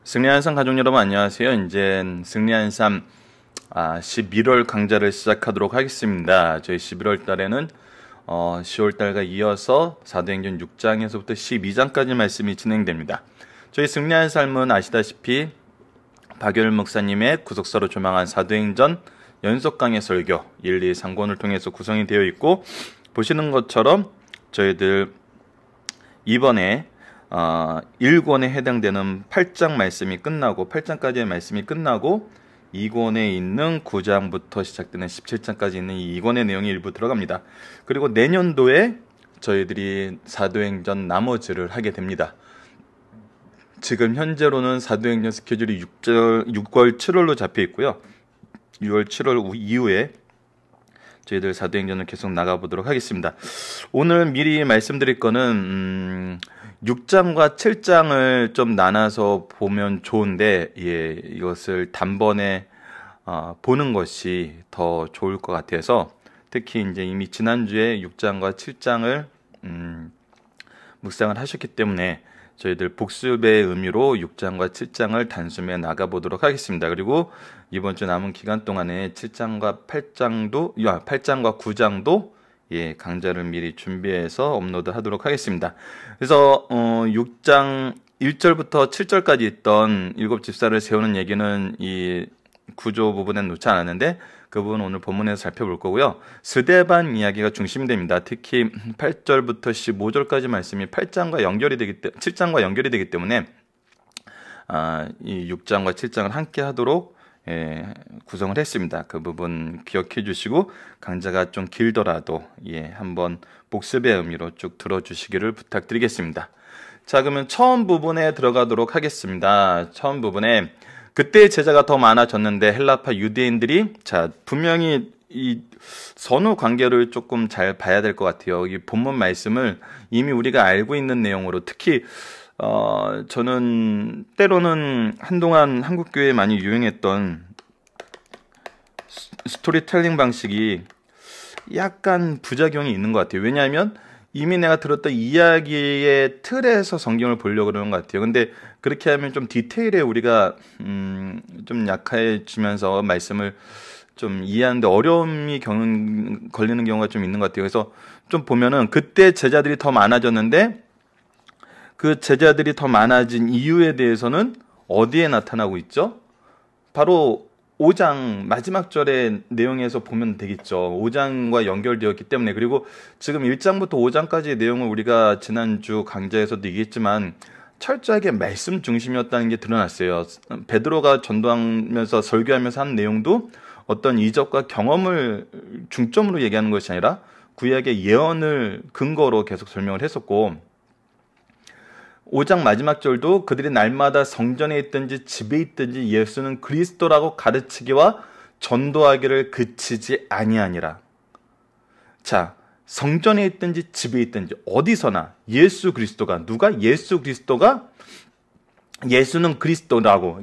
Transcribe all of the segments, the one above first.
승리한 삶 가족 여러분 안녕하세요. 이제 승리한 삶 11월 강좌를 시작하도록 하겠습니다. 저희 11월 달에는 10월 달과 이어서 사도행전 6장에서부터 12장까지 말씀이 진행됩니다. 저희 승리한 삶은 아시다시피 박열 목사님의 구속사로 조망한 사도행전 연속 강의 설교 1, 2, 3권을 통해서 구성이 되어 있고, 보시는 것처럼 저희들 이번에 1권에 해당되는 8장 말씀이 끝나고 8장까지의 말씀이 끝나고 2권에 있는 9장부터 시작되는 17장까지 있는 이 2권의 내용이 일부 들어갑니다. 그리고 내년도에 저희들이 사도행전 나머지를 하게 됩니다. 지금 현재로는 사도행전 스케줄이 6월 7월로 잡혀 있고요. 6월 7월 이후에 저희들 사도행전을 계속 나가보도록 하겠습니다. 오늘 미리 말씀드릴 거는 6장과 7장을 좀 나눠서 보면 좋은데, 이것을 단번에 보는 것이 더 좋을 것 같아서, 특히 이제 이미 지난주에 6장과 7장을 묵상을 하셨기 때문에 저희들 복습의 의미로 6장과 7장을 단숨에 나가보도록 하겠습니다. 그리고 이번 주 남은 기간 동안에 7장과 8장과 9장도 강좌를 미리 준비해서 업로드 하도록 하겠습니다. 그래서 6장 1절부터 7절까지 있던 7집사를 세우는 얘기는 이 구조 부분에 놓지 않았는데, 그 부분 오늘 본문에서 살펴볼 거고요. 스데반 이야기가 중심이 됩니다. 특히 8절부터 15절까지 말씀이 7장과 연결이 되기 때문에 이 6장과 7장을 함께 하도록 구성을 했습니다. 그 부분 기억해 주시고, 강좌가 좀 길더라도 한번 복습의 의미로 쭉 들어주시기를 부탁드리겠습니다. 자, 그러면 처음 부분에 들어가도록 하겠습니다. 처음 부분에 그때 제자가 더 많아졌는데 헬라파 유대인들이, 분명히 이 선후 관계를 조금 잘 봐야 될 것 같아요. 이 본문 말씀을 이미 우리가 알고 있는 내용으로, 특히 저는 때로는 한동안 한국교회에 많이 유행했던 스토리텔링 방식이 약간 부작용이 있는 것 같아요. 왜냐하면 이미 내가 들었던 이야기의 틀에서 성경을 보려고 그러는 것 같아요. 근데 그렇게 하면 좀 디테일에 우리가 좀 약해지면서 말씀을 좀 이해하는데 어려움이 걸리는 경우가 좀 있는 것 같아요. 그래서 좀 보면은 그때 제자들이 더 많아졌는데, 그 제자들이 더 많아진 이유에 대해서는 어디에 나타나고 있죠? 바로 5장 마지막 절의 내용에서 보면 되겠죠. 5장과 연결되었기 때문에. 그리고 지금 1장부터 5장까지의 내용을 우리가 지난주 강좌에서도 얘기했지만 철저하게 말씀 중심이었다는 게 드러났어요. 베드로가 전도하면서 설교하면서 한 내용도 어떤 이적과 경험을 중점으로 얘기하는 것이 아니라 구약의 예언을 근거로 계속 설명을 했었고, 5장 마지막 절도 그들이 날마다 성전에 있든지 집에 있든지 예수는 그리스도라고 가르치기와 전도하기를 그치지 아니하니라. 자, 성전에 있든지 집에 있든지 어디서나 예수 그리스도가, 누가 예수 그리스도가 예수는 그리스도라고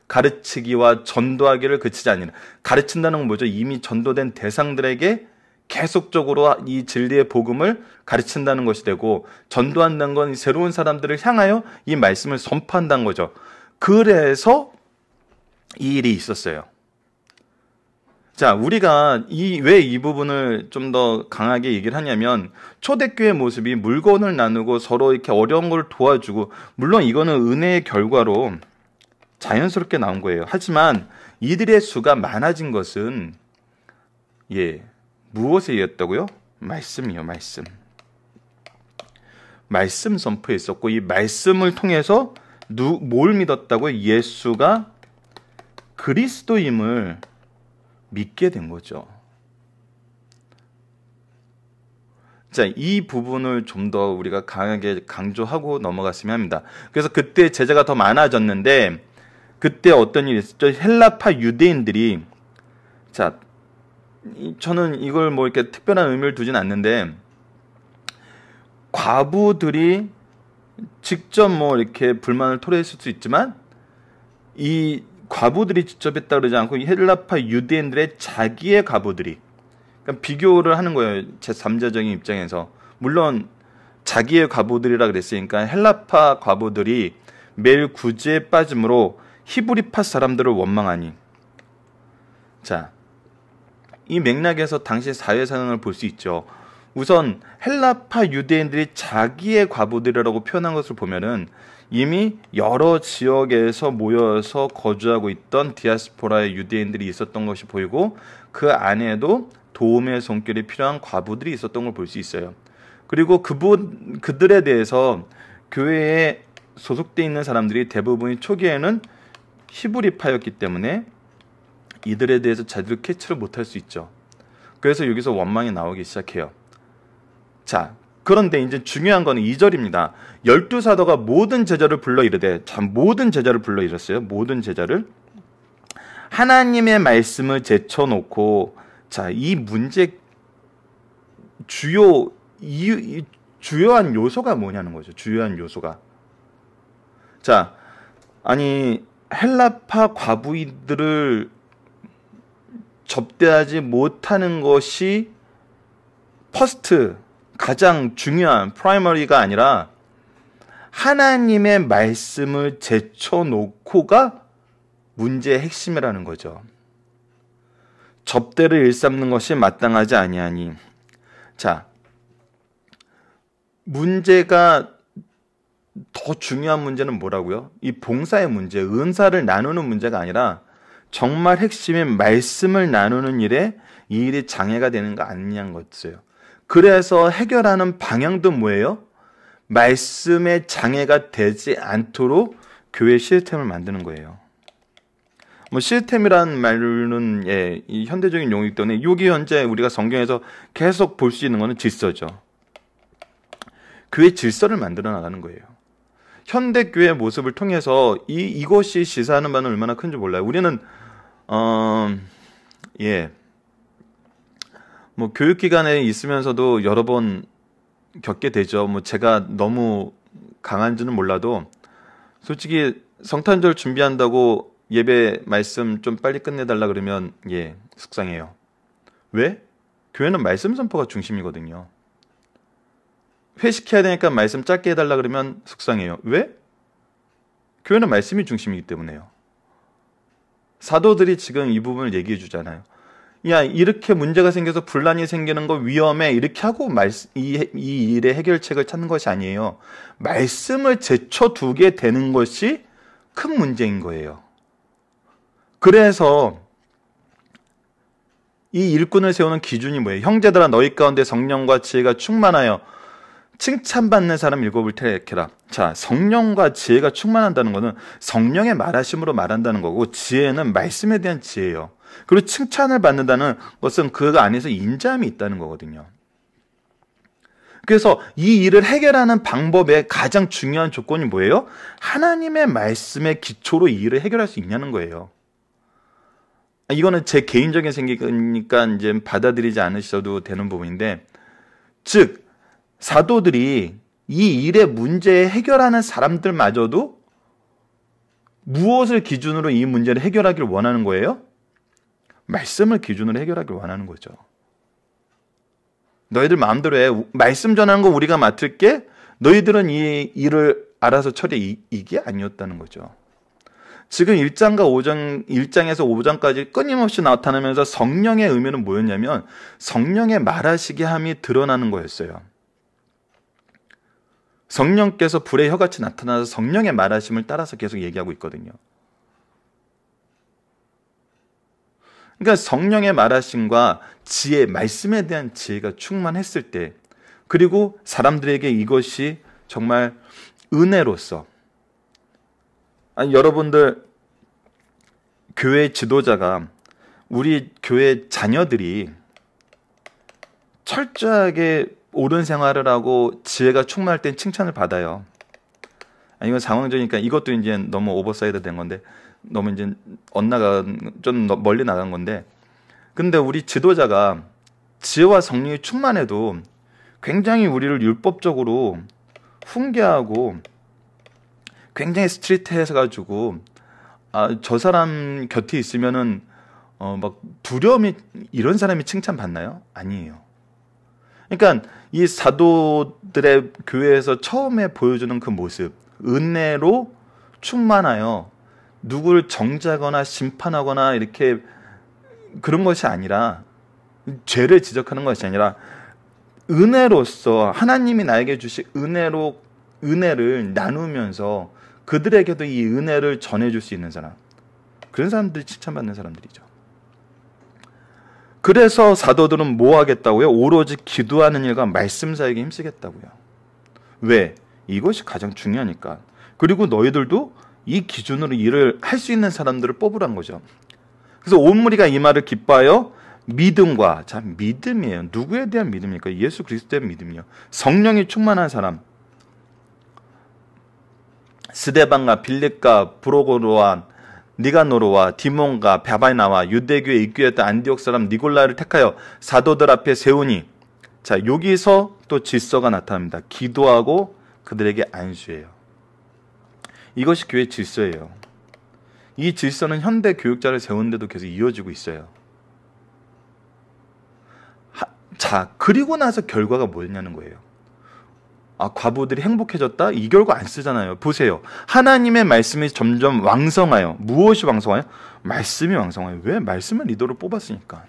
가르치기와 전도하기를 그치지 아니하니라. 가르친다는 건 뭐죠? 이미 전도된 대상들에게 계속적으로 이 진리의 복음을 가르친다는 것이 되고, 전도한다는 건 새로운 사람들을 향하여 이 말씀을 선포한다는 거죠. 그래서 이 일이 있었어요. 자, 우리가 왜 이 부분을 좀 더 강하게 얘기를 하냐면, 초대교회 모습이 물건을 나누고 서로 이렇게 어려운 걸 도와주고, 물론 이거는 은혜의 결과로 자연스럽게 나온 거예요. 하지만 이들의 수가 많아진 것은 무엇에 의했다고요? 말씀이요, 말씀. 말씀 선포에 있었고, 이 말씀을 통해서 뭘 믿었다고요? 예수가 그리스도임을 믿게 된 거죠. 자, 이 부분을 좀 더 우리가 강하게 강조하고 넘어갔으면 합니다. 그래서 그때 제자가 더 많아졌는데, 그때 어떤 일이 있었죠? 헬라파 유대인들이, 저는 이걸 뭐 이렇게 특별한 의미를 두진 않는데, 과부들이 직접 뭐 이렇게 불만을 토로했을 수 있지만, 이 과부들이 직접 했다 그러지 않고 헬라파 유대인들의 자기의 과부들이, 그러니까 비교를 하는 거예요. 제3자적인 입장에서. 물론 자기의 과부들이라 그랬으니까 헬라파 과부들이 매일 구제에 빠짐으로 히브리파 사람들을 원망하니. 자, 이 맥락에서 당시 사회 상황을 볼 수 있죠. 우선 헬라파 유대인들이 자기의 과부들이라고 표현한 것을 보면은 이미 여러 지역에서 모여서 거주하고 있던 디아스포라의 유대인들이 있었던 것이 보이고, 그 안에도 도움의 손길이 필요한 과부들이 있었던 걸 볼 수 있어요. 그리고 그들에 대해서 교회에 소속돼 있는 사람들이 대부분이 초기에는 히브리파였기 때문에 이들에 대해서 제대로 캐치를 못할 수 있죠. 그래서 여기서 원망이 나오기 시작해요. 자, 그런데 이제 중요한 거는 2절입니다. 12사도가 모든 제자를 불러 이르되, 참 모든 제자를 불러 이랬어요. 모든 제자를 하나님의 말씀을 제쳐놓고, 자, 이 문제 주요한 요소가 뭐냐는 거죠. 주요한 요소가. 자, 아니 헬라파 과부들을 접대하지 못하는 것이 퍼스트, 가장 중요한 프라이머리가 아니라 하나님의 말씀을 제쳐놓고가 문제의 핵심이라는 거죠. 접대를 일삼는 것이 마땅하지 아니하니. 자, 문제가 더 중요한 문제는 뭐라고요? 이 봉사의 문제, 은사를 나누는 문제가 아니라 정말 핵심인 말씀을 나누는 일에 이 일이 장애가 되는 거 아니냐는 거였어요. 그래서 해결하는 방향도 뭐예요? 말씀의 장애가 되지 않도록 교회 시스템을 만드는 거예요. 뭐 시스템이라는 말은 이 현대적인 용어이기 때문에 여기 현재 우리가 성경에서 계속 볼 수 있는 것은 질서죠. 교회 질서를 만들어 나가는 거예요. 현대 교회의 모습을 통해서 이것이 시사하는 바는 얼마나 큰지 몰라요. 우리는 뭐 교육기관에 있으면서도 여러 번 겪게 되죠. 뭐 제가 너무 강한지는 몰라도 솔직히 성탄절 준비한다고 예배 말씀 좀 빨리 끝내달라 그러면 속상해요. 왜? 교회는 말씀 선포가 중심이거든요. 회식해야 되니까 말씀 짧게 해달라 그러면 속상해요. 왜? 교회는 말씀이 중심이기 때문에요. 사도들이 지금 이 부분을 얘기해 주잖아요. 야, 이렇게 문제가 생겨서 분란이 생기는 거 위험해. 이렇게 하고 이 일의 해결책을 찾는 것이 아니에요. 말씀을 제쳐두게 되는 것이 큰 문제인 거예요. 그래서 이 일꾼을 세우는 기준이 뭐예요? 형제들아, 너희 가운데 성령과 지혜가 충만하여 칭찬받는 사람 7을 택해라. 자, 성령과 지혜가 충만한다는 것은 성령의 말하심으로 말한다는 거고, 지혜는 말씀에 대한 지혜예요. 그리고 칭찬을 받는다는 것은 그 안에서 인자함이 있다는 거거든요. 그래서 이 일을 해결하는 방법의 가장 중요한 조건이 뭐예요? 하나님의 말씀의 기초로 이 일을 해결할 수 있냐는 거예요. 이거는 제 개인적인 생각이니까 이제 받아들이지 않으셔도 되는 부분인데, 즉 사도들이 이 일의 문제에 해결하는 사람들마저도 무엇을 기준으로 이 문제를 해결하기를 원하는 거예요? 말씀을 기준으로 해결하기를 원하는 거죠. 너희들 마음대로 해. 말씀 전하는 거 우리가 맡을게. 너희들은 이 일을 알아서 처리해. 이게 아니었다는 거죠. 지금 1장에서 5장까지 끊임없이 나타나면서 성령의 의미는 뭐였냐면 성령의 말하시게 함이 드러나는 거였어요. 성령께서 불의 혀같이 나타나서 성령의 말하심을 따라서 계속 얘기하고 있거든요. 그러니까 성령의 말하심과 지혜, 말씀에 대한 지혜가 충만했을 때, 그리고 사람들에게 이것이 정말 은혜로서, 여러분들 교회 지도자가 우리 교회 자녀들이 철저하게 옳은 생활을 하고 지혜가 충만할 땐 칭찬을 받아요. 이건 상황적이니까 이것도 이제 너무 오버사이드 된 건데, 너무 이제 좀 멀리 나간 건데, 근데 우리 지도자가 지혜와 성령이 충만해도 굉장히 우리를 율법적으로 훈계하고 굉장히 스트리트해서 저 사람 곁에 있으면은 막 두려움이, 이런 사람이 칭찬받나요? 아니에요. 그러니까 이 사도들의 교회에서 처음에 보여주는 그 모습, 은혜로 충만하여 누구를 정죄하거나 심판하거나 이렇게 그런 것이 아니라, 죄를 지적하는 것이 아니라 은혜로서 하나님이 나에게 주신 은혜를 나누면서 그들에게도 이 은혜를 전해줄 수 있는 사람, 그런 사람들이 칭찬받는 사람들이죠. 그래서 사도들은 뭐 하겠다고요? 오로지 기도하는 일과 말씀 사역에 힘쓰겠다고요. 왜? 이것이 가장 중요하니까. 그리고 너희들도 이 기준으로 일을 할 수 있는 사람들을 뽑으란 거죠. 그래서 온 무리가 이 말을 기뻐하여 믿음과, 자, 믿음이에요. 누구에 대한 믿음입니까? 예수 그리스도에 대한 믿음이요. 성령이 충만한 사람. 스데반과 빌립과 브로고로와 니가노르와 디몬과 바바나와 유대교에 입교했던 안디옥 사람 니골라를 택하여 사도들 앞에 세우니, 자, 여기서 또 질서가 나타납니다. 기도하고 그들에게 안수해요. 이것이 교회의 질서예요. 이 질서는 현대 교육자를 세우는데도 계속 이어지고 있어요. 자, 그리고 나서 결과가 뭐였냐는 거예요. 아, 과부들이 행복해졌다? 이 결과 안 쓰잖아요. 보세요. 하나님의 말씀이 점점 왕성하여. 무엇이 왕성하여? 말씀이 왕성하여. 왜? 말씀을 리더로 뽑았으니까.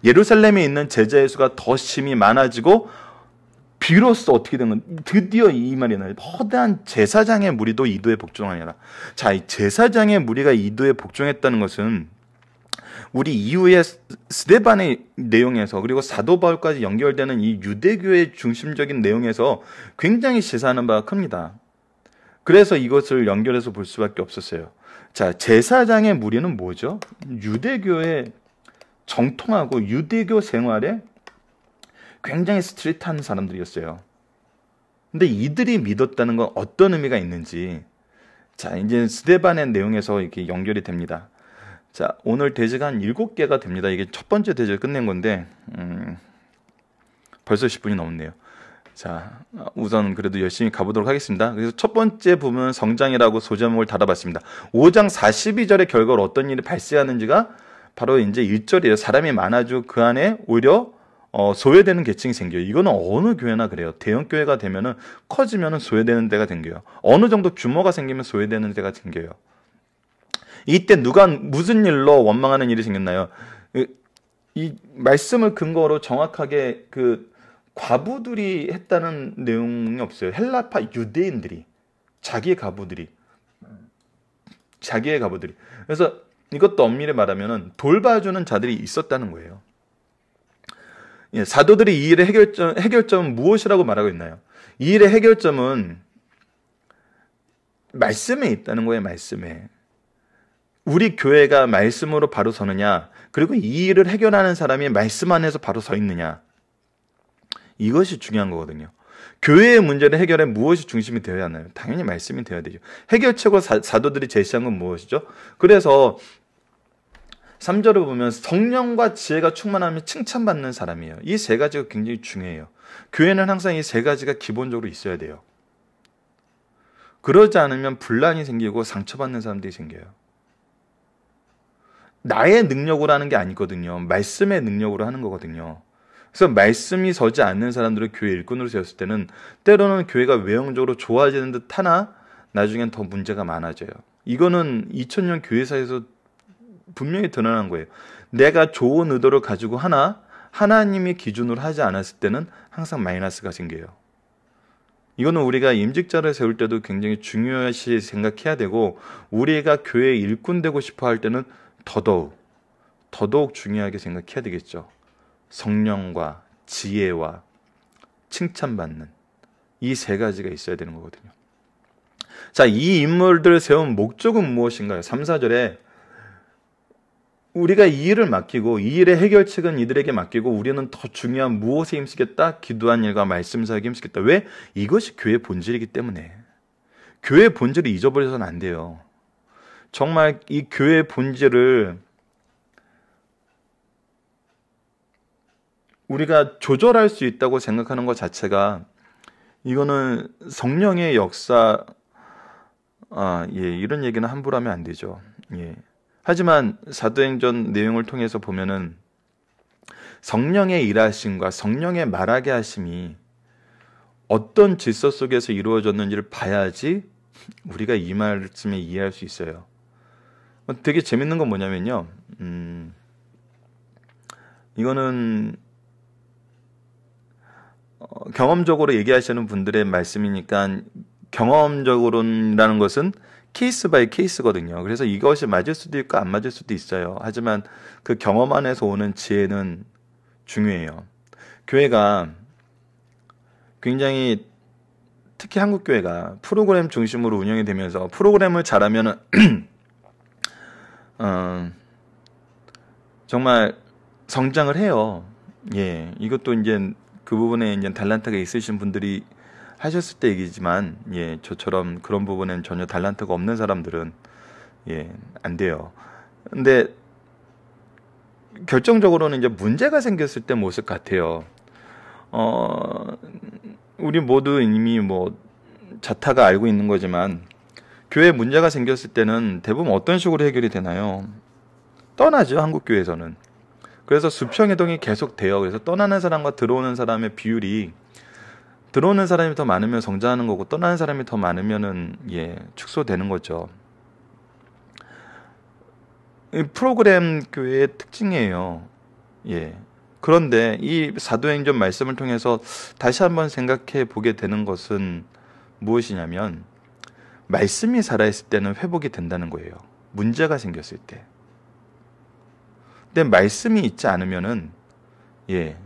예루살렘에 있는 제자의 수가 더 심히 많아지고, 비로소 어떻게 된 건, 드디어 이 말이 나요. 허다한 제사장의 무리도 이도에 복종하니라. 자, 이 제사장의 무리가 이도에 복종했다는 것은 우리 이후에 스데반의 내용에서, 그리고 사도 바울까지 연결되는 이 유대교의 중심적인 내용에서 굉장히 시사하는 바가 큽니다. 그래서 이것을 연결해서 볼 수밖에 없었어요. 자, 제사장의 무리는 뭐죠? 유대교의 정통하고 유대교 생활에 굉장히 스트릿한 사람들이었어요. 근데 이들이 믿었다는 건 어떤 의미가 있는지, 자, 이제 스데반의 내용에서 이렇게 연결이 됩니다. 자, 오늘 대지가 한 7개가 됩니다. 이게 첫 번째 대지를 끝낸 건데, 벌써 10분이 넘었네요. 자, 우선 그래도 열심히 가보도록 하겠습니다. 그래서 첫 번째 부분은 성장이라고 소제목을 달아봤습니다. 5장 42절의 결과로 어떤 일이 발생하는지가 바로 이제 1절이에요. 사람이 많아지고 그 안에 오히려 소외되는 계층이 생겨요. 이거는 어느 교회나 그래요. 대형 교회가 되면은 커지면은 소외되는 데가 생겨요. 어느 정도 규모가 생기면 소외되는 데가 생겨요. 이때 누가 무슨 일로 원망하는 일이 생겼나요? 이 말씀을 근거로 정확하게 그 과부들이 했다는 내용이 없어요. 헬라파 유대인들이, 자기의 과부들이. 그래서 이것도 엄밀히 말하면은 돌봐주는 자들이 있었다는 거예요. 예, 사도들이 이 일의 해결점은 무엇이라고 말하고 있나요? 이 일의 해결점은 말씀에 있다는 거예요. 말씀에. 우리 교회가 말씀으로 바로 서느냐, 그리고 이 일을 해결하는 사람이 말씀 안에서 바로 서 있느냐, 이것이 중요한 거거든요. 교회의 문제를 해결해 무엇이 중심이 되어야 하나요? 당연히 말씀이 되어야 되죠. 해결책으로 사도들이 제시한 건 무엇이죠? 그래서 3절을 보면 성령과 지혜가 충만하면 칭찬받는 사람이에요. 이 세 가지가 굉장히 중요해요. 교회는 항상 이 세 가지가 기본적으로 있어야 돼요. 그러지 않으면 분란이 생기고 상처받는 사람들이 생겨요. 나의 능력으로 하는 게 아니거든요. 말씀의 능력으로 하는 거거든요. 그래서 말씀이 서지 않는 사람들을 교회 일꾼으로 세웠을 때는 때로는 교회가 외형적으로 좋아지는 듯 하나 나중엔 더 문제가 많아져요. 이거는 2000년 교회사에서 분명히 드러난 거예요. 내가 좋은 의도를 가지고 하나님이 기준으로 하지 않았을 때는 항상 마이너스가 생겨요. 이거는 우리가 임직자를 세울 때도 굉장히 중요시 생각해야 되고, 우리가 교회 일꾼 되고 싶어 할 때는 더더욱 중요하게 생각해야 되겠죠. 성령과 지혜와 칭찬받는 이 세 가지가 있어야 되는 거거든요. 자, 이 인물들을 세운 목적은 무엇인가요? 3, 4절에 우리가 이 일을 맡기고 이 일의 해결책은 이들에게 맡기고 우리는 더 중요한 무엇에 힘쓰겠다? 기도한 일과 말씀 사역에 힘쓰겠다. 왜? 이것이 교회의 본질이기 때문에. 교회의 본질을 잊어버려서는 안 돼요. 정말 이 교회의 본질을 우리가 조절할 수 있다고 생각하는 것 자체가, 이거는 성령의 역사, 이런 얘기는 함부로 하면 안 되죠. 예. 하지만 사도행전 내용을 통해서 보면은 성령의 일하심과 성령의 말하게 하심이 어떤 질서 속에서 이루어졌는지를 봐야지 우리가 이 말씀에 이해할 수 있어요. 되게 재밌는 건 뭐냐면요. 이거는 경험적으로 얘기하시는 분들의 말씀이니까 경험적으로라는 것은 케이스 바이 케이스거든요. 그래서 이것이 맞을 수도 있고 안 맞을 수도 있어요. 하지만 그 경험 안에서 오는 지혜는 중요해요. 교회가 굉장히 특히 한국 교회가 프로그램 중심으로 운영이 되면서 프로그램을 잘하면 정말 성장을 해요. 예, 이것도 이제 그 부분에 이제 달란트가 있으신 분들이 하셨을 때 얘기지만, 예, 저처럼 그런 부분엔 전혀 달란트가 없는 사람들은 예, 안 돼요. 근데 결정적으로는 이제 문제가 생겼을 때 모습 같아요. 우리 모두 이미 뭐 자타가 알고 있는 거지만 교회에 문제가 생겼을 때는 대부분 어떤 식으로 해결이 되나요? 떠나죠, 한국 교회에서는. 그래서 수평이동이 계속 돼요. 그래서 떠나는 사람과 들어오는 사람의 비율이 들어오는 사람이 더 많으면 성장하는 거고 떠나는 사람이 더 많으면은 예, 축소되는 거죠. 이 프로그램 교회의 특징이에요. 예. 그런데 이 사도행전 말씀을 통해서 다시 한번 생각해 보게 되는 것은 무엇이냐면 말씀이 살아있을 때는 회복이 된다는 거예요. 문제가 생겼을 때. 근데 말씀이 있지 않으면은 예,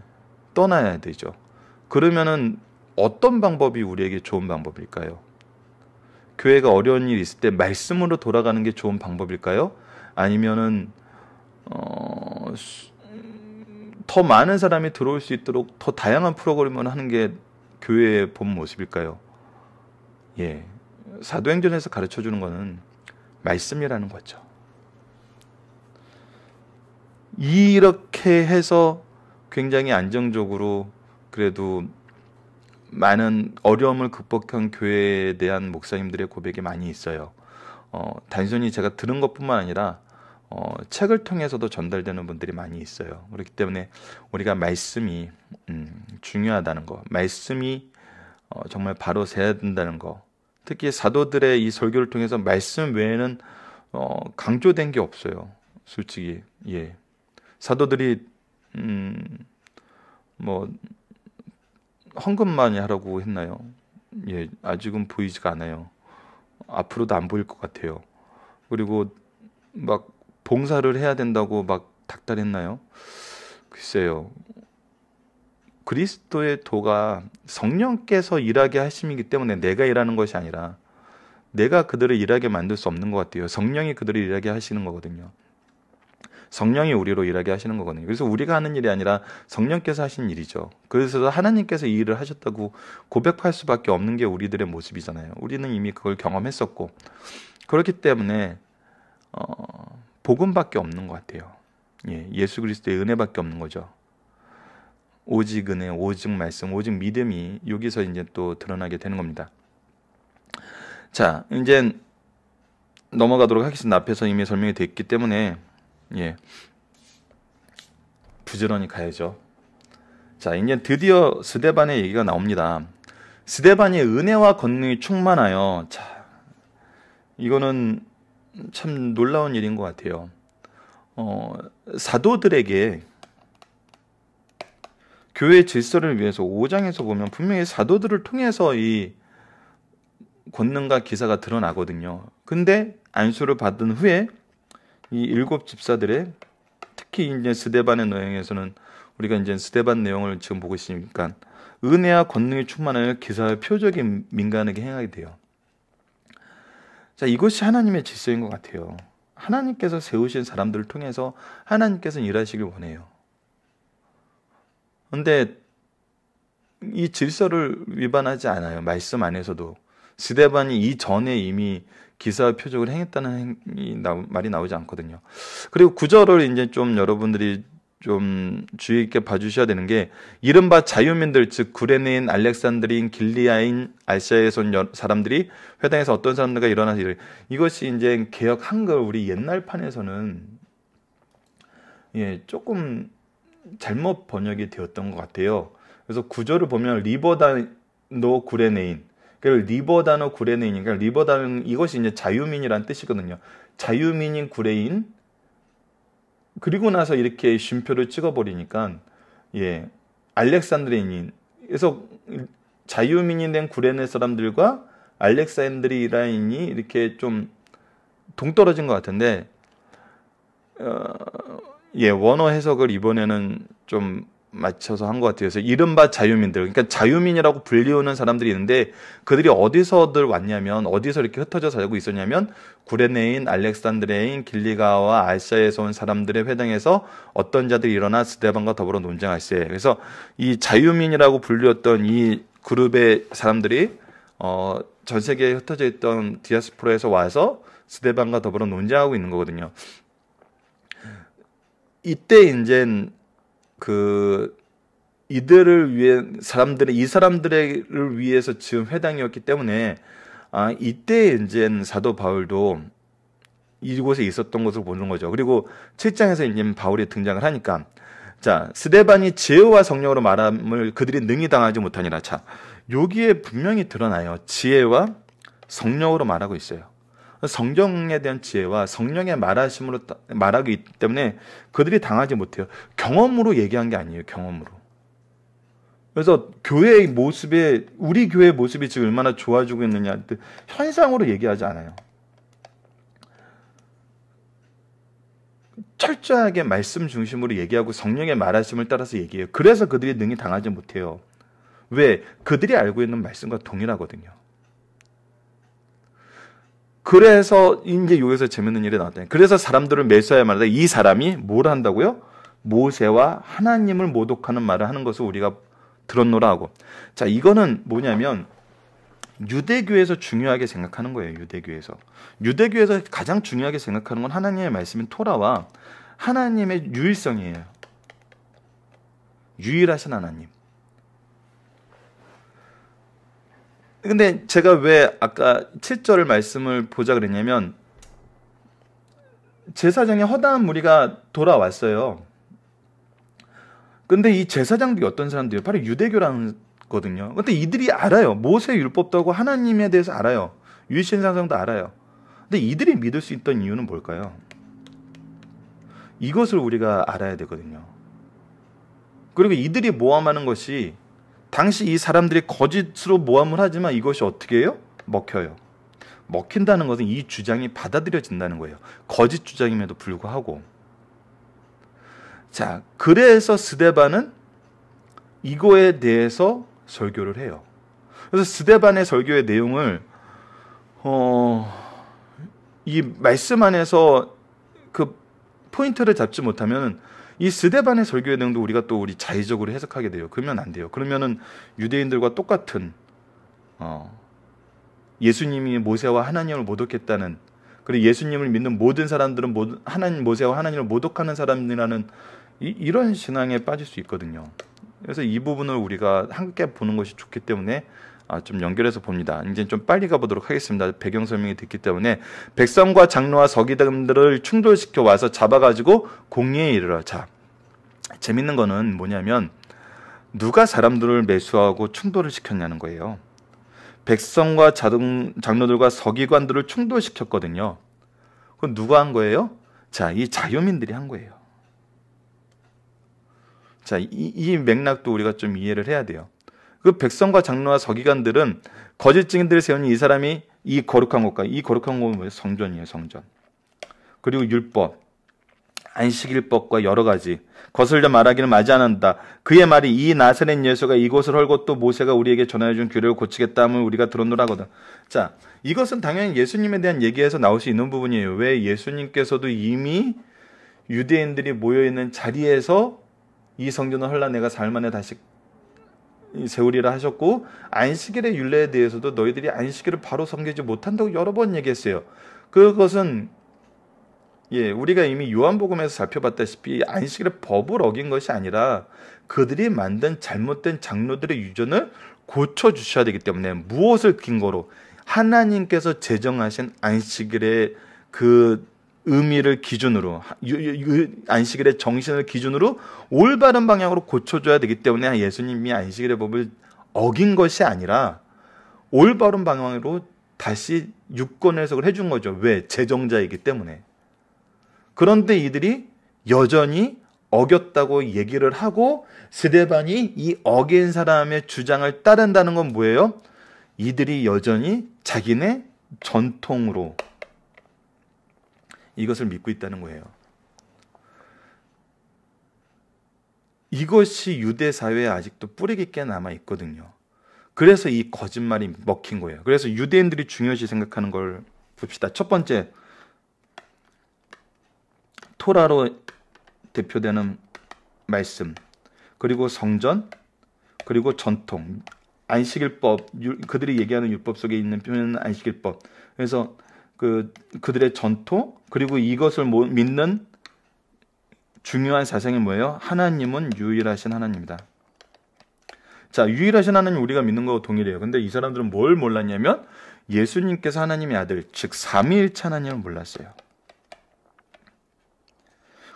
떠나야 되죠. 그러면은 어떤 방법이 우리에게 좋은 방법일까요? 교회가 어려운 일이 있을 때 말씀으로 돌아가는 게 좋은 방법일까요? 아니면은 더 많은 사람이 들어올 수 있도록 더 다양한 프로그램을 하는 게 교회의 본 모습일까요? 예, 사도행전에서 가르쳐 주는 거는 말씀이라는 거죠. 이렇게 해서 굉장히 안정적으로 그래도 많은 어려움을 극복한 교회에 대한 목사님들의 고백이 많이 있어요. 단순히 제가 들은 것뿐만 아니라 책을 통해서도 전달되는 분들이 많이 있어요. 그렇기 때문에 우리가 말씀이 중요하다는 거, 말씀이 정말 바로 세야 된다는 거, 특히 사도들의 이 설교를 통해서 말씀 외에는 강조된 게 없어요. 솔직히 예, 사도들이 뭐 헌금 많이 하라고 했나요? 예, 아직은 보이지가 않아요. 앞으로도 안 보일 것 같아요. 그리고 막 봉사를 해야 된다고 막 닥달했나요? 글쎄요. 그리스도의 도가 성령께서 일하게 하심이기 때문에 내가 일하는 것이 아니라 내가 그들을 일하게 만들 수 없는 것 같아요. 성령이 그들을 일하게 하시는 거거든요. 성령이 우리로 일하게 하시는 거거든요. 그래서 우리가 하는 일이 아니라 성령께서 하신 일이죠. 그래서 하나님께서 이 일을 하셨다고 고백할 수밖에 없는 게 우리들의 모습이잖아요. 우리는 이미 그걸 경험했었고 그렇기 때문에 복음밖에 없는 것 같아요. 예, 예수 그리스도의 은혜밖에 없는 거죠. 오직 은혜, 오직 말씀, 오직 믿음이 여기서 이제 또 드러나게 되는 겁니다. 자, 이제 넘어가도록 하겠습니다. 앞에서 이미 설명이 됐기 때문에 예, 부지런히 가야죠. 자, 이제 드디어 스데반의 얘기가 나옵니다. 스데반이 은혜와 권능이 충만하여, 자, 이거는 참 놀라운 일인 것 같아요. 사도들에게 교회 질서를 위해서 5장에서 보면 분명히 사도들을 통해서 이 권능과 기사가 드러나거든요. 근데 안수를 받은 후에 이 7 집사들의 특히 이제 스데반의 내용에서는 우리가 이제 스데반 내용을 지금 보고 있으니까 은혜와 권능이 충만하여 기사의 표적이 민간에게 행하게 돼요. 자, 이것이 하나님의 질서인 것 같아요. 하나님께서 세우신 사람들을 통해서 하나님께서 일하시길 원해요. 그런데 이 질서를 위반하지 않아요. 말씀 안에서도 스데반이 이전에 이미 기사와 표적을 행했다는 말이 나오지 않거든요. 그리고 구절을 이제 좀 여러분들이 좀 주의 있게 봐주셔야 되는 게 이른바 자유민들 즉 구레네인, 알렉산드린, 길리아인, 아시아에서 온 사람들이 회당에서 어떤 사람들과 일어나서 이것이 이제 개역 한글 우리 옛날 판에서는 예 조금 잘못 번역이 되었던 것 같아요. 그래서 구절을 보면 리버다노 구레네인 그래서 리버단어 구레네인이니까 리버단은 이것이 이제 자유민이라는 뜻이거든요. 자유민인 구레인 그리고 나서 이렇게 쉼표를 찍어버리니까 예 알렉산드레인 그래서 자유민이 된 구레네 사람들과 알렉산드리아인이 이렇게 좀 동떨어진 것 같은데 예 원어 해석을 이번에는 좀 맞춰서 한 것 같아요. 그래서 이른바 자유민들, 그러니까 자유민이라고 불리우는 사람들이 있는데 그들이 어디서들 왔냐면 어디서 이렇게 흩어져 살고 있었냐면 구레네인, 알렉산드레인, 길리가와 아시아에서 온 사람들의 회당에서 어떤 자들이 일어나 스데반과 더불어 논쟁할세. 그래서 이 자유민이라고 불리웠던 이 그룹의 사람들이 전 세계에 흩어져 있던 디아스포라에서 와서 스데반과 더불어 논쟁하고 있는 거거든요. 이때 이제 이들을 위해 이 사람들을 위해서 지은 회당이었기 때문에 이때 이제 사도 바울도 이곳에 있었던 것을 보는 거죠. 그리고 7장에서 이제 바울이 등장을 하니까 자 스데반이 지혜와 성령으로 말함을 그들이 능히 당하지 못하니라. 자 여기에 분명히 드러나요. 지혜와 성령으로 말하고 있어요. 성경에 대한 지혜와 성령의 말하심으로 말하기 때문에 그들이 당하지 못해요. 경험으로 얘기한 게 아니에요. 경험으로. 그래서 교회의 모습에 우리 교회의 모습이 지금 얼마나 좋아지고 있느냐 현상으로 얘기하지 않아요. 철저하게 말씀 중심으로 얘기하고 성령의 말하심을 따라서 얘기해요. 그래서 그들이 능히 당하지 못해요. 왜? 그들이 알고 있는 말씀과 동일하거든요. 그래서 이제 여기서 재밌는 일이 나왔다. 그래서 사람들을 매수해야 말하다. 이 사람이 뭘 한다고요? 모세와 하나님을 모독하는 말을 하는 것을 우리가 들었노라 하고. 자, 이거는 뭐냐면 유대교에서 중요하게 생각하는 거예요. 유대교에서 가장 중요하게 생각하는 건 하나님의 말씀인 토라와 하나님의 유일성이에요. 유일하신 하나님. 근데 제가 왜 아까 7절 말씀을 보자 그랬냐면 제사장의 허다한 무리가 돌아왔어요. 근데 이 제사장들이 어떤 사람들이에요? 바로 유대교라는 거든요. 근데 이들이 알아요. 모세 율법도 하고 하나님에 대해서 알아요. 유일신 상상도 알아요. 근데 이들이 믿을 수 있던 이유는 뭘까요? 이것을 우리가 알아야 되거든요. 그리고 이들이 모함하는 것이 당시 이 사람들이 거짓으로 모함을 하지만 이것이 어떻게 해요? 먹혀요. 먹힌다는 것은 이 주장이 받아들여진다는 거예요. 거짓 주장임에도 불구하고. 자, 그래서 스데반은 이거에 대해서 설교를 해요. 그래서 스데반의 설교의 내용을 이 말씀 안에서 그 포인트를 잡지 못하면 이 스데반의 설교의 내용도 우리가 또 우리 자의적으로 해석하게 돼요. 그러면 안 돼요. 그러면은 유대인들과 똑같은 예수님이 모세와 하나님을 모독했다는, 그리고 예수님을 믿는 모든 사람들은 모세와 하나님을 모독하는 사람이라는 이런 신앙에 빠질 수 있거든요. 그래서 이 부분을 우리가 함께 보는 것이 좋기 때문에 좀 연결해서 봅니다. 이제 좀 빨리 가보도록 하겠습니다. 배경 설명이 됐기 때문에 백성과 장로와 서기관들을 충돌시켜 와서 잡아가지고 공의에 이르러. 자, 재밌는 거는 뭐냐면 누가 사람들을 매수하고 충돌을 시켰냐는 거예요. 백성과 장로들과 서기관들을 충돌시켰거든요. 그건 누가 한 거예요? 자, 이 자유민들이 한 거예요. 자, 이 맥락도 우리가 좀 이해를 해야 돼요. 그 백성과 장로와 서기관들은 거짓 증인들을 세우니 이 사람이 이 거룩한 것과, 이 거룩한 것은 뭐예요? 성전이에요, 성전. 그리고 율법, 안식일법과 여러 가지 거슬려 말하기는 맞지 않는다. 그의 말이 이 나사렛 예수가 이곳을 헐고 또 모세가 우리에게 전하여준 규례를 고치겠다 함을 우리가 들었노라 하거든. 자, 이것은 당연히 예수님에 대한 얘기에서 나올 수 있는 부분이에요. 왜? 예수님께서도 이미 유대인들이 모여있는 자리에서 이 성전을 헐라 내가 사흘 만에 다시 세우리라 하셨고, 안식일의 율례에 대해서도 너희들이 안식일을 바로 섬기지 못한다고 여러 번 얘기했어요. 그것은 우리가 이미 요한복음에서 살펴봤다시피 안식일의 법을 어긴 것이 아니라 그들이 만든 잘못된 장로들의 유전을 고쳐주셔야 되기 때문에, 무엇을 근거로? 하나님께서 제정하신 안식일의 그 의미를 기준으로, 안식일의 정신을 기준으로 올바른 방향으로 고쳐줘야 되기 때문에 예수님이 안식일의 법을 어긴 것이 아니라 올바른 방향으로 다시 유권 해석을 해준 거죠. 왜? 제정자이기 때문에. 그런데 이들이 여전히 어겼다고 얘기를 하고 스데반이 이 어긴 사람의 주장을 따른다는 건 뭐예요? 이들이 여전히 자기네 전통으로 이것을 믿고 있다는 거예요. 이것이 유대 사회에 아직도 뿌리 깊게 남아 있거든요. 그래서 이 거짓말이 먹힌 거예요. 그래서 유대인들이 중요시 생각하는 걸 봅시다. 첫 번째, 토라로 대표되는 말씀, 그리고 성전, 그리고 전통, 안식일법, 그들이 얘기하는 율법 속에 있는 표현은 안식일법. 그래서 그들의 전통, 그리고 이것을 믿는 중요한 사상이 뭐예요? 하나님은 유일하신 하나님이다. 자, 유일하신 하나님 우리가 믿는 거하고 동일해요. 근데 이 사람들은 뭘 몰랐냐면 예수님께서 하나님의 아들, 즉 삼위일체 하나님을 몰랐어요.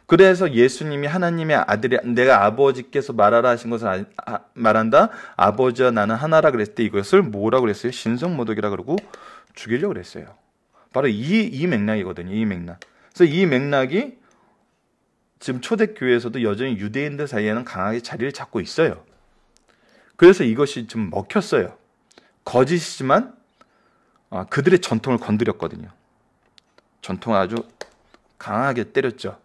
그래서 예수님이 하나님의 아들이, 내가 아버지께서 말하라 하신 것을 말한다. 아버지와 나는 하나라 그랬을 때 이것을 뭐라고 그랬어요? 신성모독이라 그러고 죽이려고 그랬어요. 바로 이 맥락이거든요. 이 맥락. 그래서 이 맥락이 지금 초대교회에서도 여전히 유대인들 사이에는 강하게 자리를 잡고 있어요. 그래서 이것이 좀 먹혔어요. 거짓이지만 그들의 전통을 건드렸거든요. 전통을 아주 강하게 때렸죠.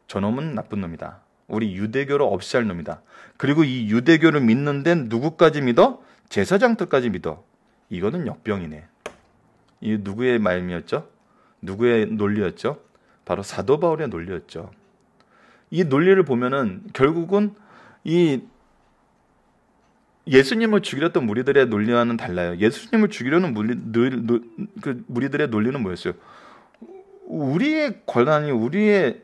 저놈은 나쁜 놈이다. 우리 유대교를 없이 할 놈이다. 그리고 이 유대교를 믿는 데는 누구까지 믿어? 제사장들까지 믿어. 이거는 역병이네. 이 누구의 말미였죠? 누구의 논리였죠? 바로 사도 바울의 논리였죠. 이 논리를 보면은 결국은 이 예수님을 죽이려던 무리들의 논리와는 달라요. 예수님을 죽이려는 무리들의 논리는 뭐였어요? 우리의 권한이, 우리의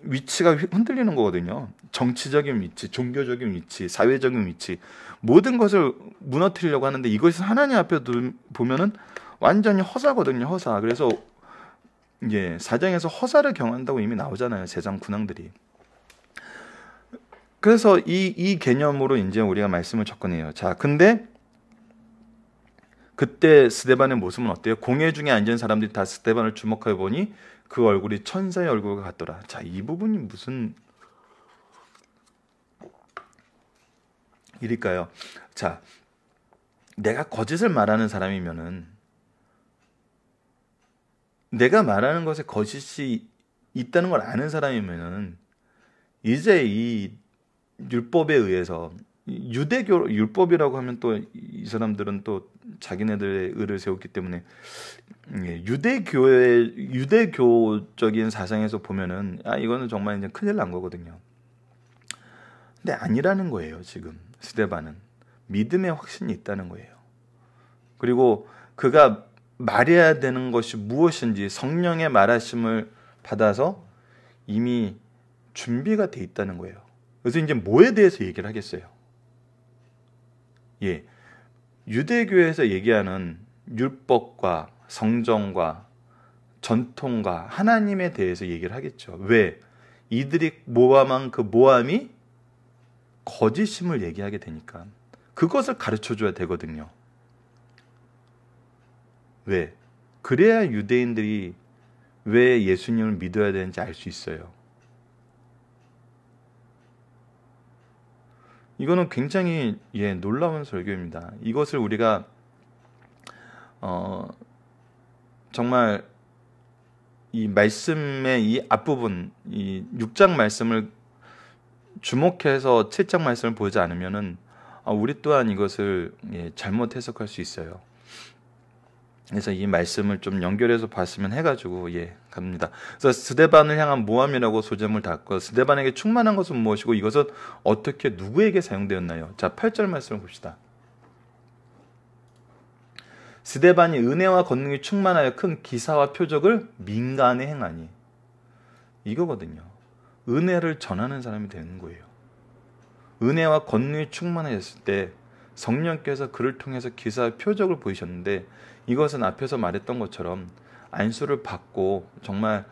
위치가 흔들리는 거거든요. 정치적인 위치, 종교적인 위치, 사회적인 위치, 모든 것을 무너뜨리려고 하는데 이것이 하나님 앞에 보면은 완전히 허사거든요. 허사. 그래서 이제 사장에서 허사를 경한다고 이미 나오잖아요. 세상 군왕들이. 그래서 이 개념으로 이제 우리가 말씀을 접근해요. 자, 근데 그때 스데반의 모습은 어때요? 공회 중에 앉은 사람들이 다 스데반을 주목해 보니 그 얼굴이 천사의 얼굴과 같더라. 자, 이 부분이 무슨 일일까요? 자, 내가 거짓을 말하는 사람이면은, 내가 말하는 것에 거짓이 있다는 걸 아는 사람이면은 이제 이 율법에 의해서, 유대교 율법이라고 하면 또 이 사람들은 또 자기네들의 의를 세웠기 때문에 유대교적인 사상에서 보면은 이거는 정말 이제 큰일 난 거거든요. 근데 아니라는 거예요. 지금 스데반은 믿음의 확신이 있다는 거예요. 그리고 그가 말해야 되는 것이 무엇인지 성령의 말하심을 받아서 이미 준비가 돼 있다는 거예요. 그래서 이제 뭐에 대해서 얘기를 하겠어요? 예, 유대교에서 얘기하는 율법과 성정과 전통과 하나님에 대해서 얘기를 하겠죠. 왜? 이들이 모함한 그 모함이 거짓임을 얘기하게 되니까 그것을 가르쳐줘야 되거든요. 왜? 그래야 유대인들이 왜 예수님을 믿어야 되는지 알 수 있어요. 이거는 굉장히 놀라운 설교입니다. 이것을 우리가 정말 이 말씀의 이 앞부분, 이 6장 말씀을 주목해서 7장 말씀을 보지 않으면은 우리 또한 이것을 잘못 해석할 수 있어요. 그래서 이 말씀을 좀 연결해서 봤으면 해가지고 갑니다. 그래서 스데반을 향한 모함이라고 소제목을 닫고, 스데반에게 충만한 것은 무엇이고 이것은 어떻게 누구에게 사용되었나요? 자, 8절 말씀을 봅시다. 스데반이 은혜와 권능이 충만하여 큰 기사와 표적을 민간에 행하니, 이거거든요. 은혜를 전하는 사람이 되는 거예요. 은혜와 권능이 충만하였을 때 성령께서 그를 통해서 기사와 표적을 보이셨는데, 이것은 앞에서 말했던 것처럼 안수를 받고 정말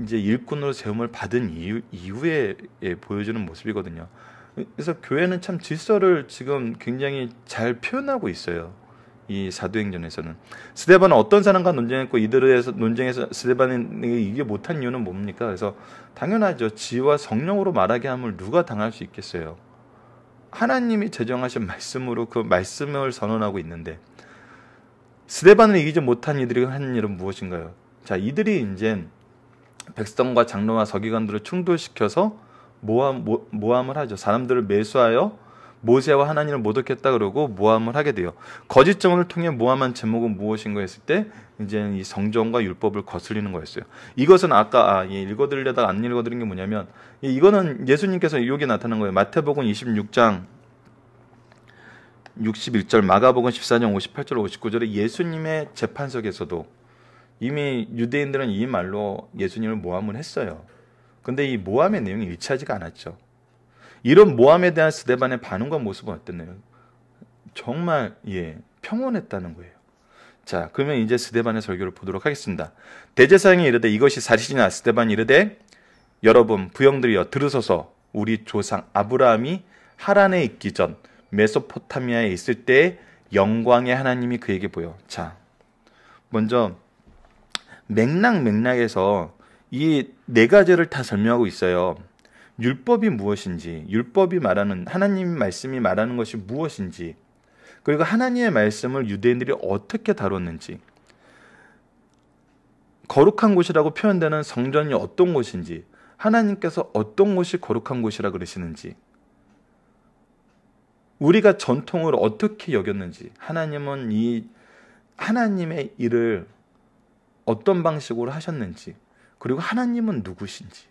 이제 일꾼으로 세움을 받은 이후에 보여주는 모습이거든요. 그래서 교회는 참 질서를 지금 굉장히 잘 표현하고 있어요. 이 사도행전에서는. 스데반은 어떤 사람과 논쟁했고 이들에서 논쟁에서 스데반이 이게 못한 이유는 뭡니까? 그래서 당연하죠. 지와 성령으로 말하게 함을 누가 당할 수 있겠어요? 하나님이 제정하신 말씀으로 그 말씀을 선언하고 있는데 스데반을 이기지 못한 이들이 한 일은 무엇인가요? 자, 이들이 이제 백성과 장로와 서기관들을 충돌시켜서 모함을 하죠. 사람들을 매수하여 모세와 하나님을 모독했다 그러고 모함을 하게 돼요. 거짓 증언을 통해 모함한 제목은 무엇인가 했을 때 이제 이 성전과 율법을 거슬리는 거였어요. 이것은 아까 읽어드리려다가 안 읽어드린 게 뭐냐면 이거는 예수님께서 여기 나타난 거예요. 마태복음 26장 61절, 마가복음 14장 58절 59절에 예수님의 재판석에서도 이미 유대인들은 이 말로 예수님을 모함을 했어요. 근데 이 모함의 내용이 일치하지가 않았죠. 이런 모함에 대한 스데반의 반응과 모습은 어땠나요? 정말 평온했다는 거예요. 자, 그러면 이제 스데반의 설교를 보도록 하겠습니다. 대제사장이 이르되 이것이 사실이냐? 스데반이 이르되 여러분 부형들이여 들으소서. 우리 조상 아브라함이 하란에 있기 전 메소포타미아에 있을 때 영광의 하나님이 그에게 보여. 자, 먼저 맥락에서 이 네 가지를 다 설명하고 있어요. 율법이 무엇인지, 율법이 말하는 하나님 말씀이 말하는 것이 무엇인지, 그리고 하나님의 말씀을 유대인들이 어떻게 다뤘는지, 거룩한 곳이라고 표현되는 성전이 어떤 곳인지, 하나님께서 어떤 곳이 거룩한 곳이라 그러시는지, 우리가 전통을 어떻게 여겼는지, 하나님은 이 하나님의 일을 어떤 방식으로 하셨는지, 그리고 하나님은 누구신지,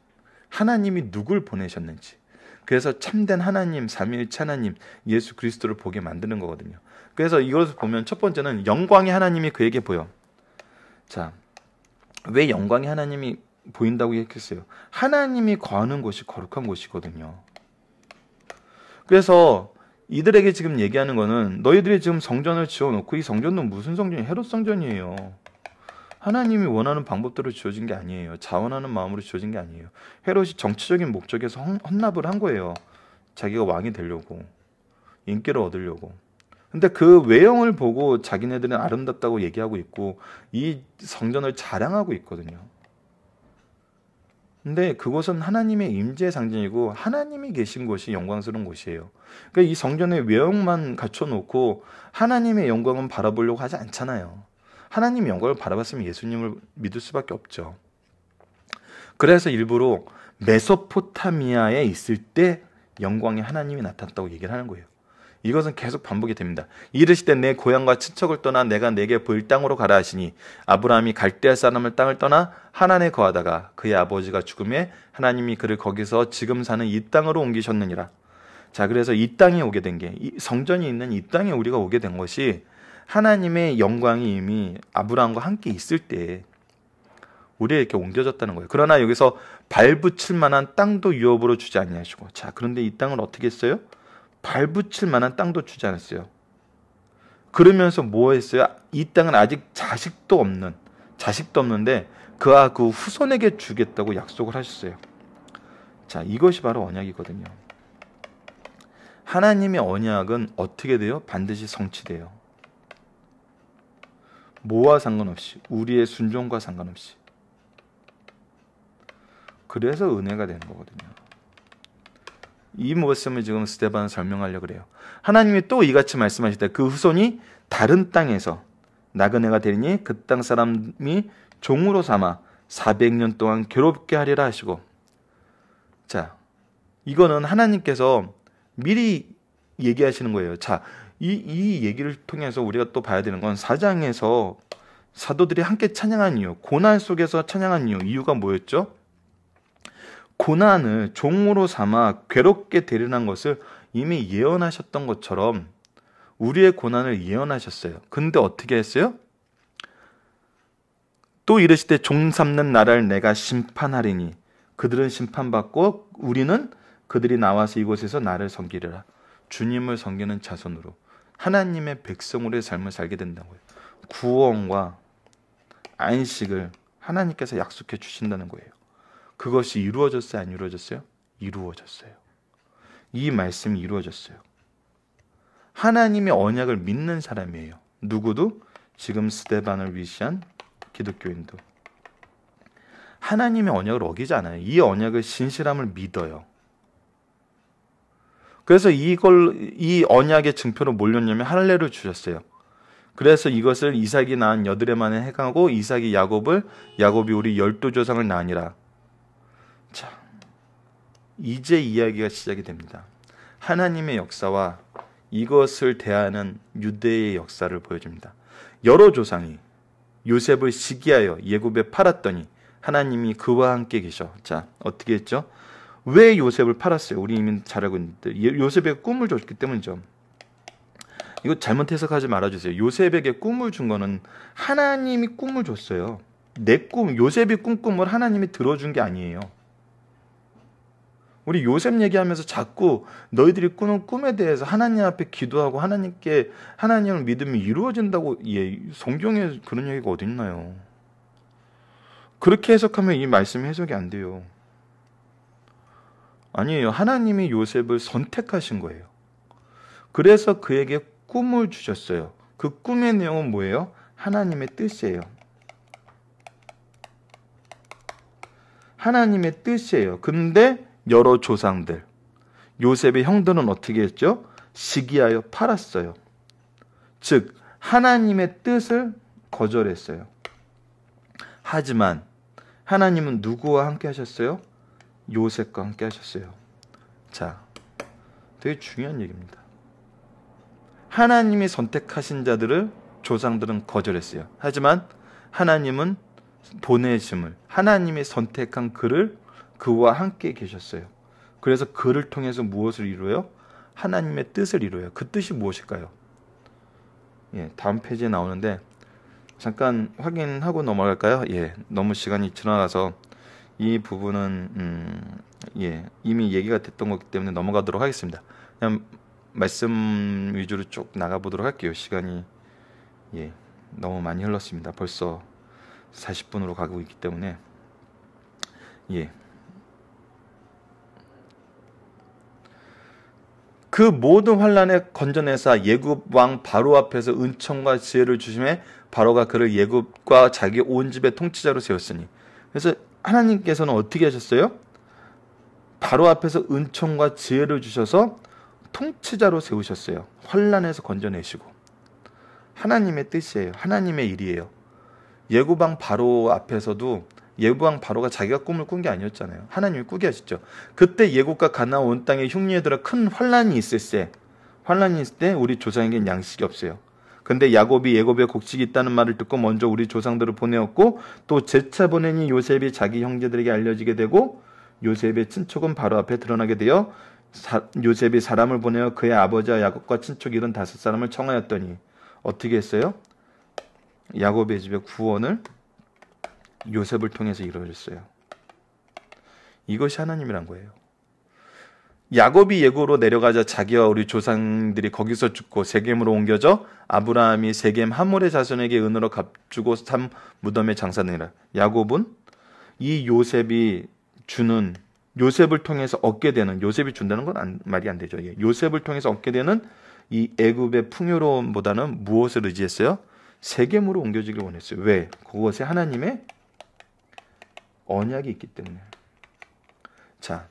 하나님이 누굴 보내셨는지, 그래서 참된 하나님, 삼위일체 하나님, 예수 그리스도를 보게 만드는 거거든요. 그래서 이것을 보면 첫 번째는 영광의 하나님이 그에게 보여. 자, 왜 영광의 하나님이 보인다고 얘기했어요? 하나님이 거하는 곳이 거룩한 곳이거든요. 그래서 이들에게 지금 얘기하는 거는 너희들이 지금 성전을 지어놓고 이 성전은 무슨 성전이에요? 헤롯 성전이에요. 하나님이 원하는 방법대로 지어진 게 아니에요. 자원하는 마음으로 지어진 게 아니에요. 헤롯이 정치적인 목적에서 헌납을 한 거예요. 자기가 왕이 되려고, 인기를 얻으려고. 근데 그 외형을 보고 자기네들은 아름답다고 얘기하고 있고 이 성전을 자랑하고 있거든요. 근데 그곳은 하나님의 임재의 상징이고 하나님이 계신 곳이 영광스러운 곳이에요. 그러니까 이 성전의 외형만 갖춰놓고 하나님의 영광은 바라보려고 하지 않잖아요. 하나님의 영광을 바라봤으면 예수님을 믿을 수밖에 없죠. 그래서 일부러 메소포타미아에 있을 때 영광의 하나님이 나타났다고 얘기를 하는 거예요. 이것은 계속 반복이 됩니다. 이르시되 내 고향과 친척을 떠나 내가 내게 보일 땅으로 가라 하시니 아브라함이 갈대아 사람을 땅을 떠나 하란에 거하다가 그의 아버지가 죽음에 하나님이 그를 거기서 지금 사는 이 땅으로 옮기셨느니라. 자, 그래서 이 땅에 오게 된 게, 이 성전이 있는 이 땅에 우리가 오게 된 것이 하나님의 영광이 이미 아브라함과 함께 있을 때 우리에게 옮겨졌다는 거예요. 그러나 여기서 발붙일 만한 땅도 유업으로 주지 아니하시고, 자, 그런데 이 땅을 어떻게 했어요? 발붙일 만한 땅도 주지 않았어요. 그러면서 뭐 했어요? 이 땅은 아직 자식도 없는데 그와 그 후손에게 주겠다고 약속을 하셨어요. 자, 이것이 바로 언약이거든요. 하나님의 언약은 어떻게 돼요? 반드시 성취돼요. 뭐와 상관없이, 우리의 순종과 상관없이. 그래서 은혜가 되는 거거든요. 이 말씀을 지금 스데반은 설명하려고 그래요. 하나님이 또 이같이 말씀하실 때 그 후손이 다른 땅에서 나그네가 되리니 그 땅 사람이 종으로 삼아 400년 동안 괴롭게 하리라 하시고. 자, 이거는 하나님께서 미리 얘기하시는 거예요. 자, 이 얘기를 통해서 우리가 또 봐야 되는 건 4장에서 사도들이 함께 찬양한 이유, 고난 속에서 찬양한 이유가 뭐였죠? 고난을 종으로 삼아 괴롭게 되리는 것을 이미 예언하셨던 것처럼 우리의 고난을 예언하셨어요. 근데 어떻게 했어요? 또 이르시되 종 삼는 나라를 내가 심판하리니 그들은 심판받고 우리는 그들이 나와서 이곳에서 나를 섬기리라. 주님을 섬기는 자손으로 하나님의 백성으로의 삶을 살게 된다고요. 구원과 안식을 하나님께서 약속해 주신다는 거예요. 그것이 이루어졌어요? 안 이루어졌어요? 이루어졌어요. 이 말씀이 이루어졌어요. 하나님의 언약을 믿는 사람이에요. 누구도? 지금 스데반을 위시한 기독교인도. 하나님의 언약을 어기지 않아요. 이 언약의 신실함을 믿어요. 그래서 이 언약의 증표로 뭘였냐면 할례를 주셨어요. 그래서 이것을 이삭이 낳은 여드레 만에 행하고 이삭이 야곱이 우리 12조상을 낳으니라. 자, 이제 이야기가 시작이 됩니다. 하나님의 역사와 이것을 대하는 유대의 역사를 보여줍니다. 여러 조상이 요셉을 시기하여 예굽에 팔았더니 하나님이 그와 함께 계셔. 자, 어떻게 했죠? 왜 요셉을 팔았어요? 우리 이미 잘 알고 있는데 요셉에게 꿈을 줬기 때문이죠. 이거 잘못 해석하지 말아주세요. 요셉에게 꿈을 준 거는 하나님이 꿈을 줬어요. 요셉이 꿈을 하나님이 들어준 게 아니에요. 우리 요셉 얘기하면서 자꾸 너희들이 꾸는 꿈에 대해서 하나님 앞에 기도하고 하나님을 믿으면 이루어진다고, 성경에 그런 얘기가 어디 있나요? 그렇게 해석하면 이 말씀이 해석이 안 돼요. 아니에요. 하나님이 요셉을 선택하신 거예요. 그래서 그에게 꿈을 주셨어요. 그 꿈의 내용은 뭐예요? 하나님의 뜻이에요. 하나님의 뜻이에요. 근데 여러 조상들, 요셉의 형들은 어떻게 했죠? 시기하여 팔았어요. 즉 하나님의 뜻을 거절했어요. 하지만 하나님은 누구와 함께 하셨어요? 요셉과 함께 하셨어요. 자, 되게 중요한 얘기입니다. 하나님이 선택하신 자들을 조상들은 거절했어요. 하지만 하나님은 보내심을, 하나님이 선택한 그와 함께 계셨어요. 그래서 그를 통해서 무엇을 이루어요? 하나님의 뜻을 이루어요. 그 뜻이 무엇일까요? 다음 페이지에 나오는데 잠깐 확인하고 넘어갈까요? 너무 시간이 지나가서 이 부분은 이미 얘기가 됐던 거기 때문에 넘어가도록 하겠습니다. 그냥 말씀 위주로 쭉 나가보도록 할게요. 시간이 너무 많이 흘렀습니다. 벌써 40분으로 가고 있기 때문에 그 모든 환난에 건져내사 예굽 왕 바로 앞에서 은총과 지혜를 주심에 바로가 그를 예굽과 자기 온 집의 통치자로 세웠으니. 그래서 하나님께서는 어떻게 하셨어요? 바로 앞에서 은총과 지혜를 주셔서 통치자로 세우셨어요. 환난에서 건져내시고. 하나님의 뜻이에요. 하나님의 일이에요. 예굽 왕 바로 앞에서도 예굽 왕 바로가 자기가 꿈을 꾼 게 아니었잖아요. 하나님이 꾸게 하셨죠. 그때 예굽과 가나안 온 땅에 흉년에 들어 큰 환난이 있을 때 우리 조상에겐 양식이 없어요. 근데 야곱이 예굽에 곡식이 있다는 말을 듣고 먼저 우리 조상들을 보내었고 또 재차 보내니 요셉이 자기 형제들에게 알려지게 되고 요셉의 친척은 바로 앞에 드러나게 되어 요셉이 사람을 보내어 그의 아버지와 야곱과 친척 75사람을 청하였더니 어떻게 했어요? 야곱의 집에 구원을 요셉을 통해서 이루어졌어요. 이것이 하나님이란 거예요. 야곱이 예고로 내려가자 자기와 우리 조상들이 거기서 죽고 세겜으로 옮겨져 아브라함이 세겜 하몰의 자손에게 은으로 값주고 삼 무덤에 장사되니라. 야곱은 이 요셉을 통해서 얻게 되는, 요셉이 준다는 건 말이 안 되죠. 요셉을 통해서 얻게 되는 이 애굽의 풍요로움보다는 무엇을 의지했어요? 세겜으로 옮겨지길 원했어요. 왜? 그것에 하나님의 언약이 있기 때문에. 자,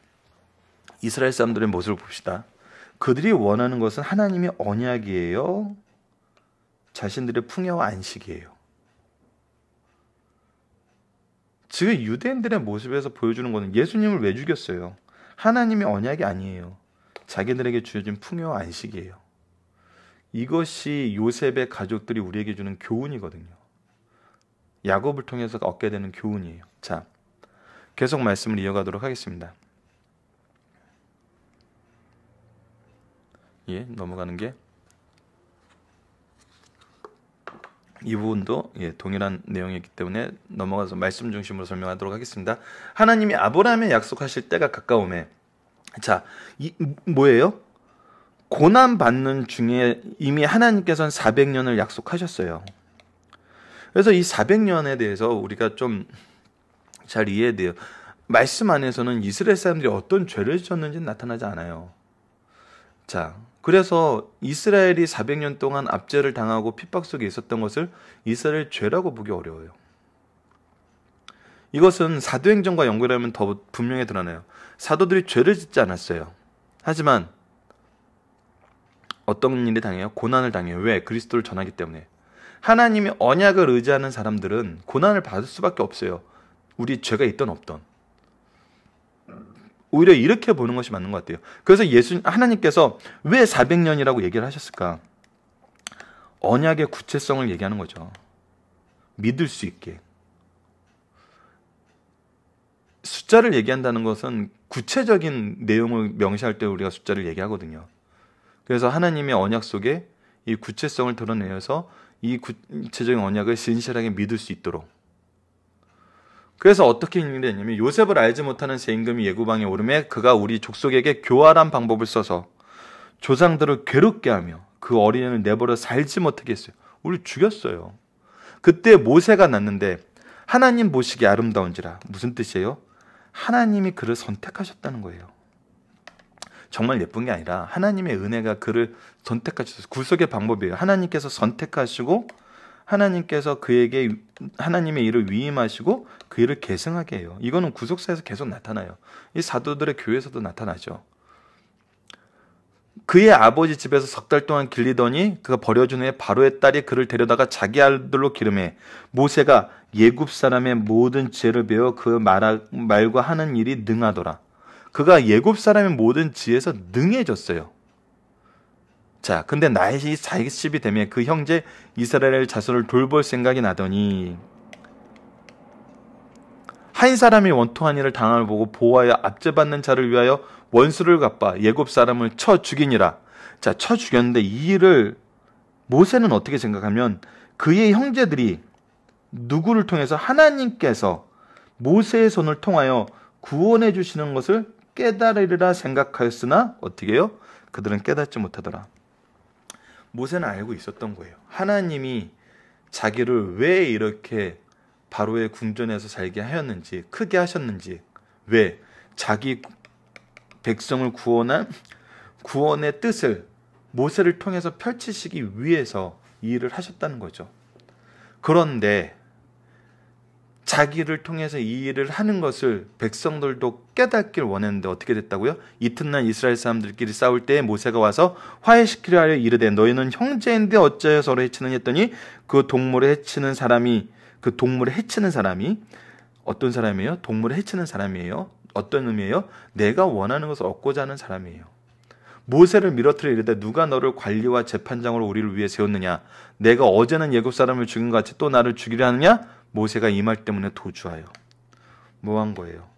이스라엘 사람들의 모습을 봅시다. 그들이 원하는 것은 하나님의 언약이에요? 자신들의 풍요와 안식이에요? 지금 유대인들의 모습에서 보여주는 것은 예수님을 왜 죽였어요? 하나님의 언약이 아니에요. 자기들에게 주어진 풍요와 안식이에요. 이것이 요셉의 가족들이 우리에게 주는 교훈이거든요. 야곱을 통해서 얻게 되는 교훈이에요. 자, 계속 말씀을 이어가도록 하겠습니다. 넘어가는 게 이 부분도 동일한 내용이기 때문에 넘어가서 말씀 중심으로 설명하도록 하겠습니다. 하나님이 아브라함에 약속하실 때가 가까우매. 자, 뭐예요? 고난 받는 중에 이미 하나님께서는 400년을 약속하셨어요. 그래서 이 400년에 대해서 우리가 좀 잘 이해해야 돼요. 말씀 안에서는 이스라엘 사람들이 어떤 죄를 지었는지 나타나지 않아요. 자, 그래서 이스라엘이 400년 동안 압제를 당하고 핍박 속에 있었던 것을 이스라엘 죄라고 보기 어려워요. 이것은 사도행전과 연결하면 더 분명히 드러나요. 사도들이 죄를 짓지 않았어요. 하지만 어떤 일이 당해요? 고난을 당해요. 왜? 그리스도를 전하기 때문에. 하나님의 언약을 의지하는 사람들은 고난을 받을 수밖에 없어요. 우리 죄가 있던 없던. 오히려 이렇게 보는 것이 맞는 것 같아요. 그래서 하나님께서 왜 400년이라고 얘기를 하셨을까? 언약의 구체성을 얘기하는 거죠. 믿을 수 있게. 숫자를 얘기한다는 것은 구체적인 내용을 명시할 때 우리가 숫자를 얘기하거든요. 그래서 하나님의 언약 속에 이 구체성을 드러내서 이 구체적인 언약을 신실하게 믿을 수 있도록. 그래서 어떻게 일이 되냐면 요셉을 알지 못하는 새 임금이 예구방에 오르매 그가 우리 족속에게 교활한 방법을 써서 조상들을 괴롭게 하며 그 어린애를 내버려 살지 못하게 했어요. 우리 죽였어요. 그때 모세가 났는데 하나님 보시기에 아름다운지라. 무슨 뜻이에요? 하나님이 그를 선택하셨다는 거예요. 정말 예쁜 게 아니라 하나님의 은혜가 그를 선택하셨어요. 구속의 방법이에요. 하나님께서 선택하시고 하나님께서 그에게 하나님의 일을 위임하시고 그 일을 계승하게 해요. 이거는 구속사에서 계속 나타나요. 이 사도들의 교회에서도 나타나죠. 그의 아버지 집에서 석 달 동안 길리더니 그가 버려준 후에 바로의 딸이 그를 데려다가 자기 아들로 기름해 모세가 예굽 사람의 모든 지혜를 배워 그 말과 하는 일이 능하더라. 그가 예굽 사람의 모든 지혜에서 능해졌어요. 자, 근데 나이 40이 되면 그 형제 이스라엘 자손을 돌볼 생각이 나더니 한 사람이 원통한 일을 당함을 보고 보호하여 압제받는 자를 위하여 원수를 갚아 예굽 사람을 쳐 죽이니라. 자, 쳐 죽였는데 이 일을 모세는 어떻게 생각하면 그의 형제들이 누구를 통해서 하나님께서 모세의 손을 통하여 구원해 주시는 것을 깨달으리라 생각하였으나 어떻게 해요? 그들은 깨닫지 못하더라. 모세는 알고 있었던 거예요. 하나님이 자기를 왜 이렇게 바로의 궁전에서 살게 하였는지, 크게 하셨는지, 왜 자기 백성을 구원한 구원의 뜻을 모세를 통해서 펼치시기 위해서 이 일을 하셨다는 거죠. 그런데 자기를 통해서 이 일을 하는 것을 백성들도 깨닫길 원했는데 어떻게 됐다고요? 이튿날 이스라엘 사람들끼리 싸울 때 모세가 와서 화해시키려 하려 이르되 너희는 형제인데 어찌하여 서로 해치느냐 했더니 그 동물을 해치는 사람이 어떤 사람이에요? 동물을 해치는 사람이에요. 어떤 의미예요? 내가 원하는 것을 얻고자 하는 사람이에요. 모세를 밀어뜨려 이르되 누가 너를 관리와 재판장으로 우리를 위해 세웠느냐? 내가 어제는 예굽 사람을 죽인 것 같이 또 나를 죽이려 하느냐? 모세가 이 말 때문에 도주하여 뭐 한 거예요?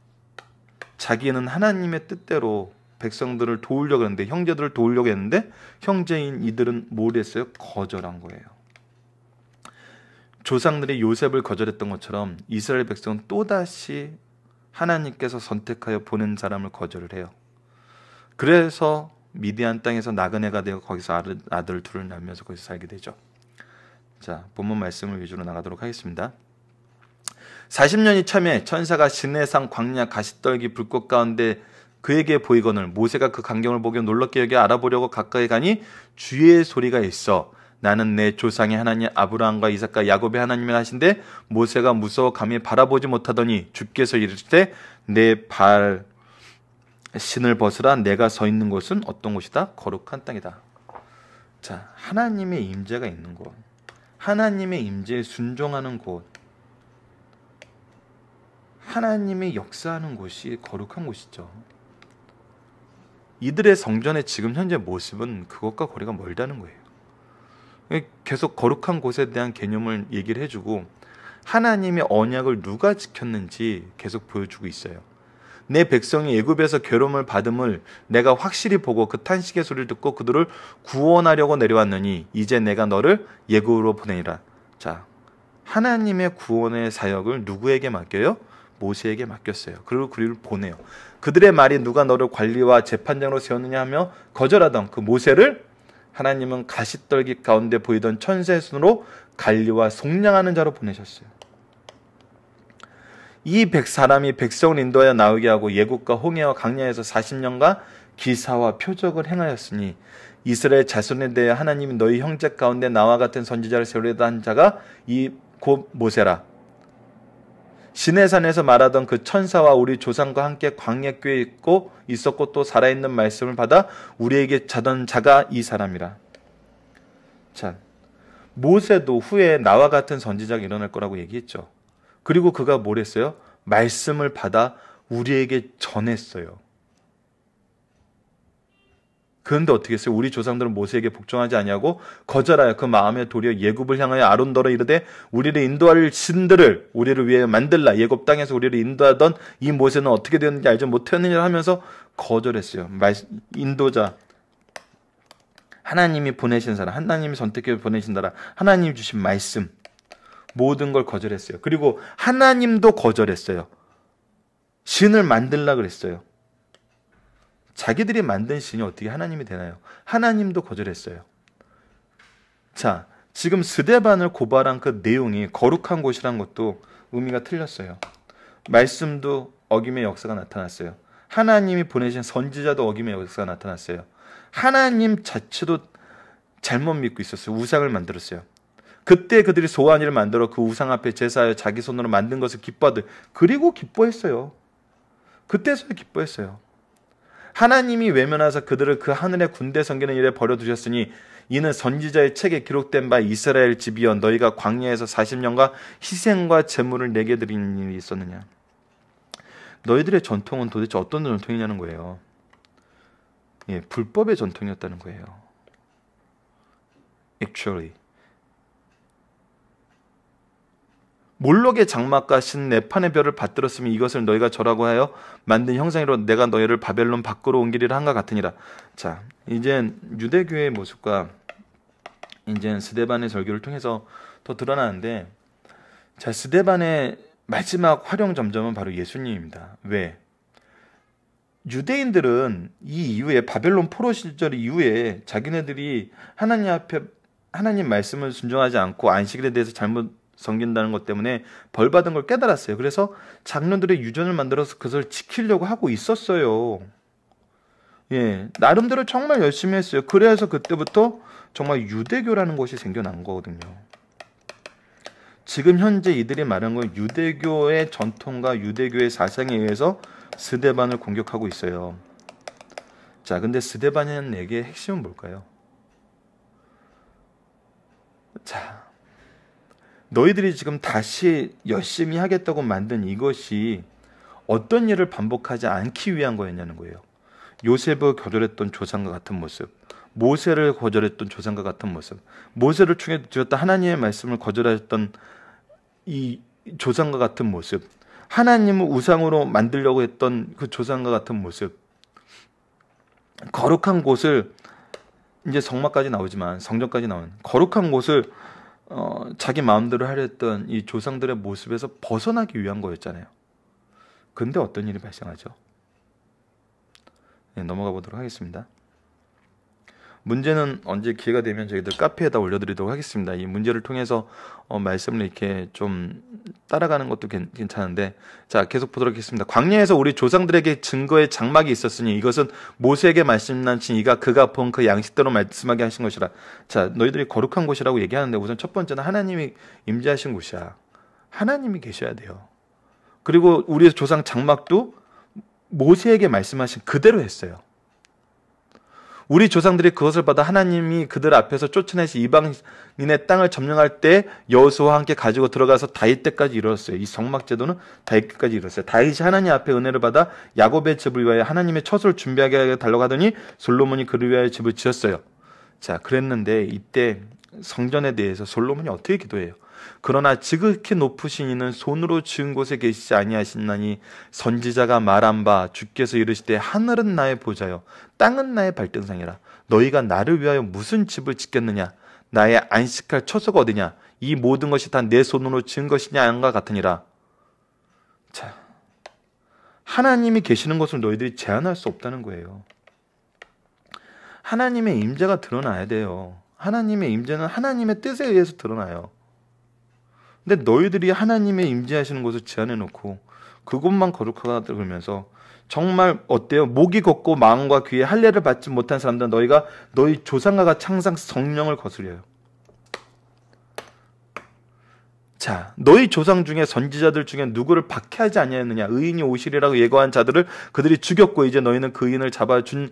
자기는 하나님의 뜻대로 백성들을 도우려고 했는데 형제들을 도우려고 했는데 형제인 이들은 뭘 했어요? 거절한 거예요. 조상들이 요셉을 거절했던 것처럼 이스라엘 백성은 또다시 하나님께서 선택하여 보낸 사람을 거절을 해요. 그래서 미디안 땅에서 나그네가 되어 거기서 아들 둘을 낳으면서 거기서 살게 되죠. 자, 본문 말씀을 위주로 나가도록 하겠습니다. 40년이 참에 천사가 시내산 광야 가시떨기 불꽃 가운데 그에게 보이거늘 모세가 그 광경을 보고 놀랍게 여겨 알아보려고 가까이 가니 주의 소리가 있어 나는 내 조상의 하나님 아브라함과 이삭과 야곱의 하나님을 하신데 모세가 무서워 감히 바라보지 못하더니 주께서 이르시되 내 발 신을 벗으라 내가 서 있는 곳은 어떤 곳이다? 거룩한 땅이다. 자, 하나님의 임재가 있는 곳, 하나님의 임재에 순종하는 곳, 하나님의 역사하는 곳이 거룩한 곳이죠. 이들의 성전의 지금 현재 모습은 그것과 거리가 멀다는 거예요. 계속 거룩한 곳에 대한 개념을 얘기를 해주고 하나님의 언약을 누가 지켰는지 계속 보여주고 있어요. 내 백성이 애굽에서 괴로움을 받음을 내가 확실히 보고 그 탄식의 소리를 듣고 그들을 구원하려고 내려왔느니 이제 내가 너를 애굽으로 보내리라. 자, 하나님의 구원의 사역을 누구에게 맡겨요? 모세에게 맡겼어요. 그리고 그를 보내요. 그들의 말이 누가 너를 관리와 재판장으로 세웠느냐 하며 거절하던 그 모세를 하나님은 가시떨기 가운데 보이던 천사의 손으로 관리와 속량하는 자로 보내셨어요. 이 사람이 백성을 인도하여 나오게 하고 예국과 홍해와 강야에서 40년간 기사와 표적을 행하였으니 이스라엘 자손에 대해 하나님이 너희 형제 가운데 나와 같은 선지자를 세우려다 한 자가 이 곧 모세라. 시내산에서 말하던 그 천사와 우리 조상과 함께 광야교에 있었고 또 살아있는 말씀을 받아 우리에게 자던 자가 이 사람이라. 자, 모세도 후에 나와 같은 선지자가 일어날 거라고 얘기했죠. 그리고 그가 뭘 했어요? 말씀을 받아 우리에게 전했어요. 그런데 어떻게 했어요? 우리 조상들은 모세에게 복종하지 아니하고 거절하여 그 마음에 도리어 예굽을 향하여 아론더러 이르되 우리를 인도할 신들을 우리를 위해 만들라. 예굽 땅에서 우리를 인도하던 이 모세는 어떻게 되었는지 알지 못하느냐 하면서 거절했어요. 인도자, 하나님이 보내신 사람, 하나님이 선택해 보내신 사람, 하나님이 주신 말씀, 모든 걸 거절했어요. 그리고 하나님도 거절했어요. 신을 만들라 그랬어요. 자기들이 만든 신이 어떻게 하나님이 되나요? 하나님도 거절했어요. 자, 지금 스데반을 고발한 그 내용이 거룩한 곳이란 것도 의미가 틀렸어요. 말씀도 어김의 역사가 나타났어요. 하나님이 보내신 선지자도 어김의 역사가 나타났어요. 하나님 자체도 잘못 믿고 있었어요. 우상을 만들었어요. 그때 그들이 소한 일을 만들어 그 우상 앞에 제사하여 자기 손으로 만든 것을 기뻐하듯 그리고 기뻐했어요. 그때서야 기뻐했어요. 하나님이 외면하사 그들을 그 하늘의 군대 섬기는 일에 버려두셨으니 이는 선지자의 책에 기록된 바 이스라엘 집이여 너희가 광야에서 40년간 희생과 제물을 내게 드리는 일이 있었느냐. 너희들의 전통은 도대체 어떤 전통이냐는 거예요. 예, 불법의 전통이었다는 거예요. Actually. 몰록의 장막과 신 네판의 별을 받들었으면 이것을 너희가 절하고 하여 만든 형상으로 내가 너희를 바벨론 밖으로 옮기리라 한것 같으니라. 자, 이제 유대교의 모습과 이제 스데반의 절교를 통해서 더 드러나는데, 자, 스데반의 마지막 활용 점점은 바로 예수님입니다. 왜? 유대인들은 이 이후에 바벨론 포로 시절 이후에 자기네들이 하나님 앞에 하나님 말씀을 순종하지 않고 안식일에 대해서 잘못 섬긴다는 것 때문에 벌받은 걸 깨달았어요. 그래서 장로들의 유전을 만들어서 그것을 지키려고 하고 있었어요. 예, 나름대로 정말 열심히 했어요. 그래서 그때부터 정말 유대교라는 것이 생겨난 거거든요. 지금 현재 이들이 말한 건 유대교의 전통과 유대교의 사상에 의해서 스데반을 공격하고 있어요. 자, 근데 스데반의 얘기의 핵심은 뭘까요? 자, 너희들이 지금 다시 열심히 하겠다고 만든 이것이 어떤 일을 반복하지 않기 위한 거였냐는 거예요. 요셉을 거절했던 조상과 같은 모습, 모세를 거절했던 조상과 같은 모습, 모세를 통해 주셨던 하나님의 말씀을 거절했던 이 조상과 같은 모습, 하나님을 우상으로 만들려고 했던 그 조상과 같은 모습, 거룩한 곳을 이제 성막까지 나오지만 성전까지 나온 거룩한 곳을 자기 마음대로 하려 했던 이 조상들의 모습에서 벗어나기 위한 거였잖아요. 근데 어떤 일이 발생하죠? 네, 넘어가 보도록 하겠습니다. 문제는 언제 기회가 되면 저희들 카페에다 올려드리도록 하겠습니다. 이 문제를 통해서 말씀을 이렇게 좀 따라가는 것도 괜찮은데, 자, 계속 보도록 하겠습니다. 광야에서 우리 조상들에게 증거의 장막이 있었으니 이것은 모세에게 말씀하신 이가 그가 본 그 양식대로 말씀하게 하신 것이라. 자, 너희들이 거룩한 곳이라고 얘기하는데 우선 첫 번째는 하나님이 임재하신 곳이야. 하나님이 계셔야 돼요. 그리고 우리 조상 장막도 모세에게 말씀하신 그대로 했어요. 우리 조상들이 그것을 받아 하나님이 그들 앞에서 쫓아내시 이방인의 땅을 점령할 때 여호수아와 함께 가지고 들어가서 다윗 때까지 이르렀어요. 이 성막 제도는 다윗 때까지 이르렀어요. 다윗이 하나님 앞에 은혜를 받아 야곱의 집을 위하여 하나님의 처소를 준비하게 달라고 하더니 솔로몬이 그를 위하여 집을 지었어요. 자, 그랬는데 이때 성전에 대해서 솔로몬이 어떻게 기도해요? 그러나 지극히 높으신 이는 손으로 지은 곳에 계시지 아니하시나니 선지자가 말한 바 주께서 이르시되 하늘은 나의 보좌요 땅은 나의 발등상이라. 너희가 나를 위하여 무슨 집을 짓겠느냐? 나의 안식할 처소가 어디냐? 이 모든 것이 다 내 손으로 지은 것이냐 안과 같으니라. 자, 하나님이 계시는 것을 너희들이 제한할 수 없다는 거예요. 하나님의 임재가 드러나야 돼요. 하나님의 임재는 하나님의 뜻에 의해서 드러나요. 근데 너희들이 하나님의 임재하시는 것을 제한해 놓고 그곳만 거룩하다 그러면서 정말 어때요? 목이 걷고 마음과 귀에 할례를 받지 못한 사람들은 너희가 너희 조상과 창상 성령을 거슬려요. 자, 너희 조상 중에 선지자들 중에 누구를 박해하지 아니하였느냐? 의인이 오시리라고 예고한 자들을 그들이 죽였고 이제 너희는 그 의인을 잡아준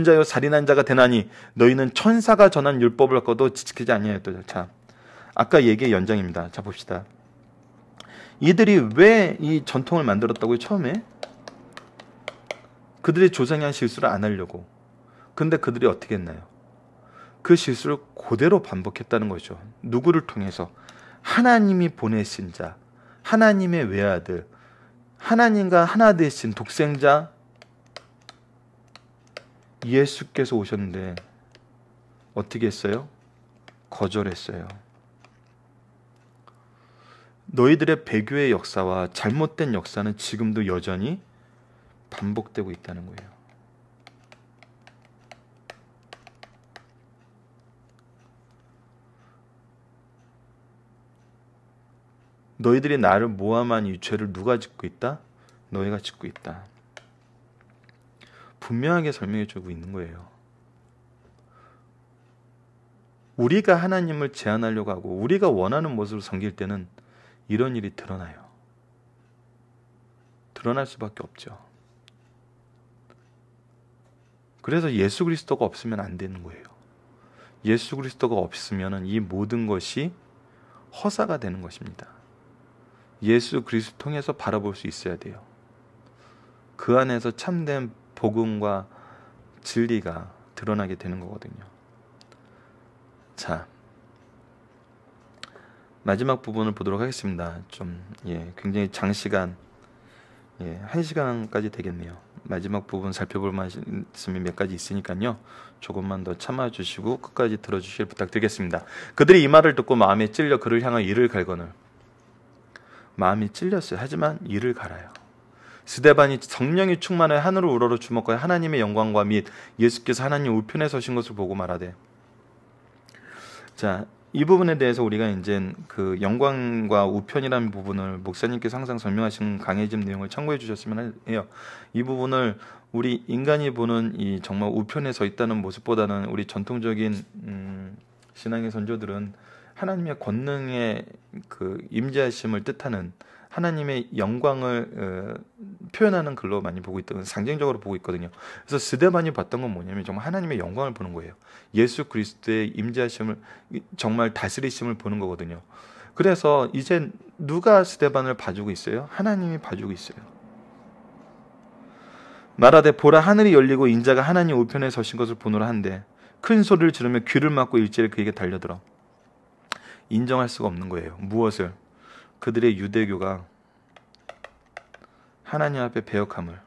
자여 살인한 자가 되나니 너희는 천사가 전한 율법을 거도 지키지 아니하였도다. 자, 아까 얘기의 연장입니다. 자, 봅시다. 이들이 왜 이 전통을 만들었다고요? 처음에 그들의 조상이 한 실수를 안 하려고. 근데 그들이 어떻게 했나요? 그 실수를 그대로 반복했다는 거죠. 누구를 통해서? 하나님이 보내신 자, 하나님의 외아들, 하나님과 하나 되신 독생자 예수께서 오셨는데 어떻게 했어요? 거절했어요. 너희들의 배교의 역사와 잘못된 역사는 지금도 여전히 반복되고 있다는 거예요. 너희들이 나를 모함한 이 죄를 누가 짓고 있다? 너희가 짓고 있다. 분명하게 설명해 주고 있는 거예요. 우리가 하나님을 제한하려고 하고 우리가 원하는 모습으로 섬길 때는 이런 일이 드러나요. 드러날 수밖에 없죠. 그래서 예수 그리스도가 없으면 안 되는 거예요. 예수 그리스도가 없으면 이 모든 것이 허사가 되는 것입니다. 예수 그리스도 통해서 바라볼 수 있어야 돼요. 그 안에서 참된 복음과 진리가 드러나게 되는 거거든요. 자, 마지막 부분을 보도록 하겠습니다. 굉장히 장시간, 1시간까지 되겠네요. 마지막 부분 살펴볼 말씀이 몇 가지 있으니까요. 조금만 더 참아주시고 끝까지 들어주시길 부탁드리겠습니다. 그들이 이 말을 듣고 마음에 찔려 그를 향하여 이를 갈거늘. 마음이 찔렸어요. 하지만 이를 갈아요. 스데반이 성령이 충만하여 하늘을 우러러 주목하여 하나님의 영광과 및 예수께서 하나님 우편에 서신 것을 보고 말하되. 자, 이 부분에 대해서 우리가 이제 그 영광과 우편이라는 부분을 목사님께서 항상 설명하신 강해짐 내용을 참고해 주셨으면 해요. 이 부분을 우리 인간이 보는 이 정말 우편에 서 있다는 모습보다는 우리 전통적인 신앙의 선조들은 하나님의 권능의 그 임재하심을 뜻하는 하나님의 영광을 표현하는 글로 많이 보고 있던 상징적으로 보고 있거든요. 그래서 스데반이 봤던 건 뭐냐면 정말 하나님의 영광을 보는 거예요. 예수 그리스도의 임재하심을 정말 다스리심을 보는 거거든요. 그래서 이제 누가 스데반을 봐주고 있어요? 하나님이 봐주고 있어요. 말하되 보라 하늘이 열리고 인자가 하나님 우편에 서신 것을 보노라 한데 큰 소리를 지르며 귀를 막고 일제히 그에게 달려들어. 인정할 수가 없는 거예요. 무엇을? 그들의 유대교가 하나님 앞에 배역함을.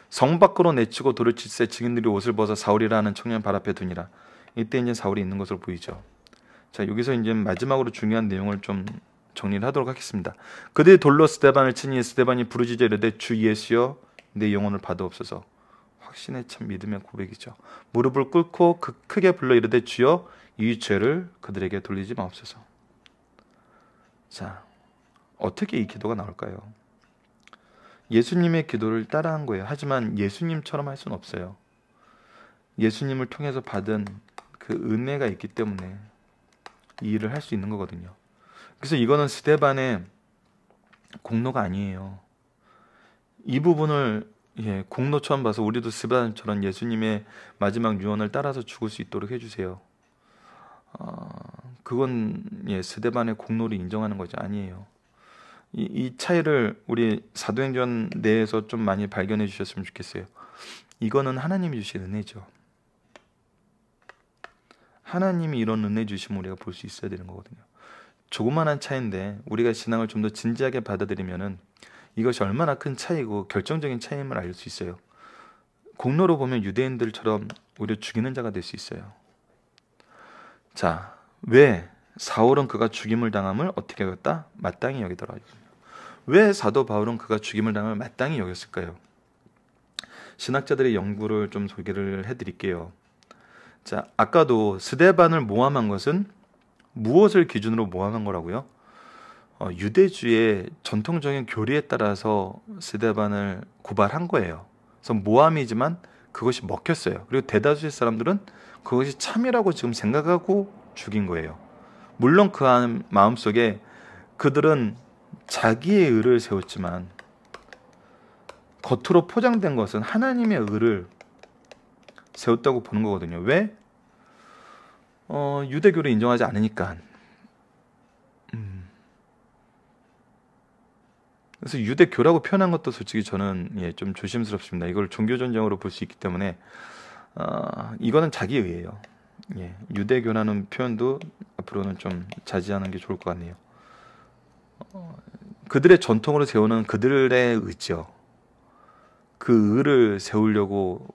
성 밖으로 내치고 돌을 칠세 증인들이 옷을 벗어 사울이라 하는 청년 발 앞에 두니라. 이때 이제 사울이 있는 것으로 보이죠. 자, 여기서 이제 마지막으로 중요한 내용을 좀 정리를 하도록 하겠습니다. 그들이 돌로 스데반을 치니 스데반이 부르짖어 이르되 주 예수여 내 영혼을 받아옵소서. 확신에 참 믿음의 고백이죠. 무릎을 꿇고 크게 불러 이르되 주여 이 죄를 그들에게 돌리지 마옵소서. 자, 어떻게 이 기도가 나올까요? 예수님의 기도를 따라한 거예요. 하지만 예수님처럼 할 수는 없어요. 예수님을 통해서 받은 그 은혜가 있기 때문에 이 일을 할 수 있는 거거든요. 그래서 이거는 스데반의 공로가 아니에요. 이 부분을 공로처럼 봐서 우리도 스데반처럼 예수님의 마지막 유언을 따라서 죽을 수 있도록 해주세요. 그건 스데반의 공로를 인정하는 것이 아니에요. 이 차이를 우리 사도행전 내에서 좀 많이 발견해 주셨으면 좋겠어요. 이거는 하나님이 주신 은혜죠. 하나님이 이런 은혜 주시면 우리가 볼 수 있어야 되는 거거든요. 조그만한 차이인데 우리가 신앙을 좀 더 진지하게 받아들이면은 이것이 얼마나 큰 차이고 결정적인 차이임을 알 수 있어요. 공로로 보면 유대인들처럼 오히려 죽이는 자가 될 수 있어요. 자, 왜 사울은 그가 죽임을 당함을 어떻게 여겼다? 마땅히 여기더라. 왜 사도 바울은 그가 죽임을 당함을 마땅히 여겼을까요? 신학자들의 연구를 좀 소개를 해드릴게요. 자, 아까도 스데반을 모함한 것은 무엇을 기준으로 모함한 거라고요? 유대주의 전통적인 교리에 따라서 스데반을 고발한 거예요. 그래서 모함이지만 그것이 먹혔어요. 그리고 대다수의 사람들은 그것이 참이라고 지금 생각하고 죽인 거예요. 물론 그 마음속에 그들은 자기의 의를 세웠지만 겉으로 포장된 것은 하나님의 의를 세웠다고 보는 거거든요. 왜? 유대교를 인정하지 않으니까. 그래서 유대교라고 표현한 것도 솔직히 저는 좀 조심스럽습니다. 이걸 종교전쟁으로 볼 수 있기 때문에 이거는 자기 의예요. 유대교라는 표현도 앞으로는 좀 자제하는 게 좋을 것 같네요. 그들의 전통으로 세우는 그들의 의죠. 그 의를 세우려고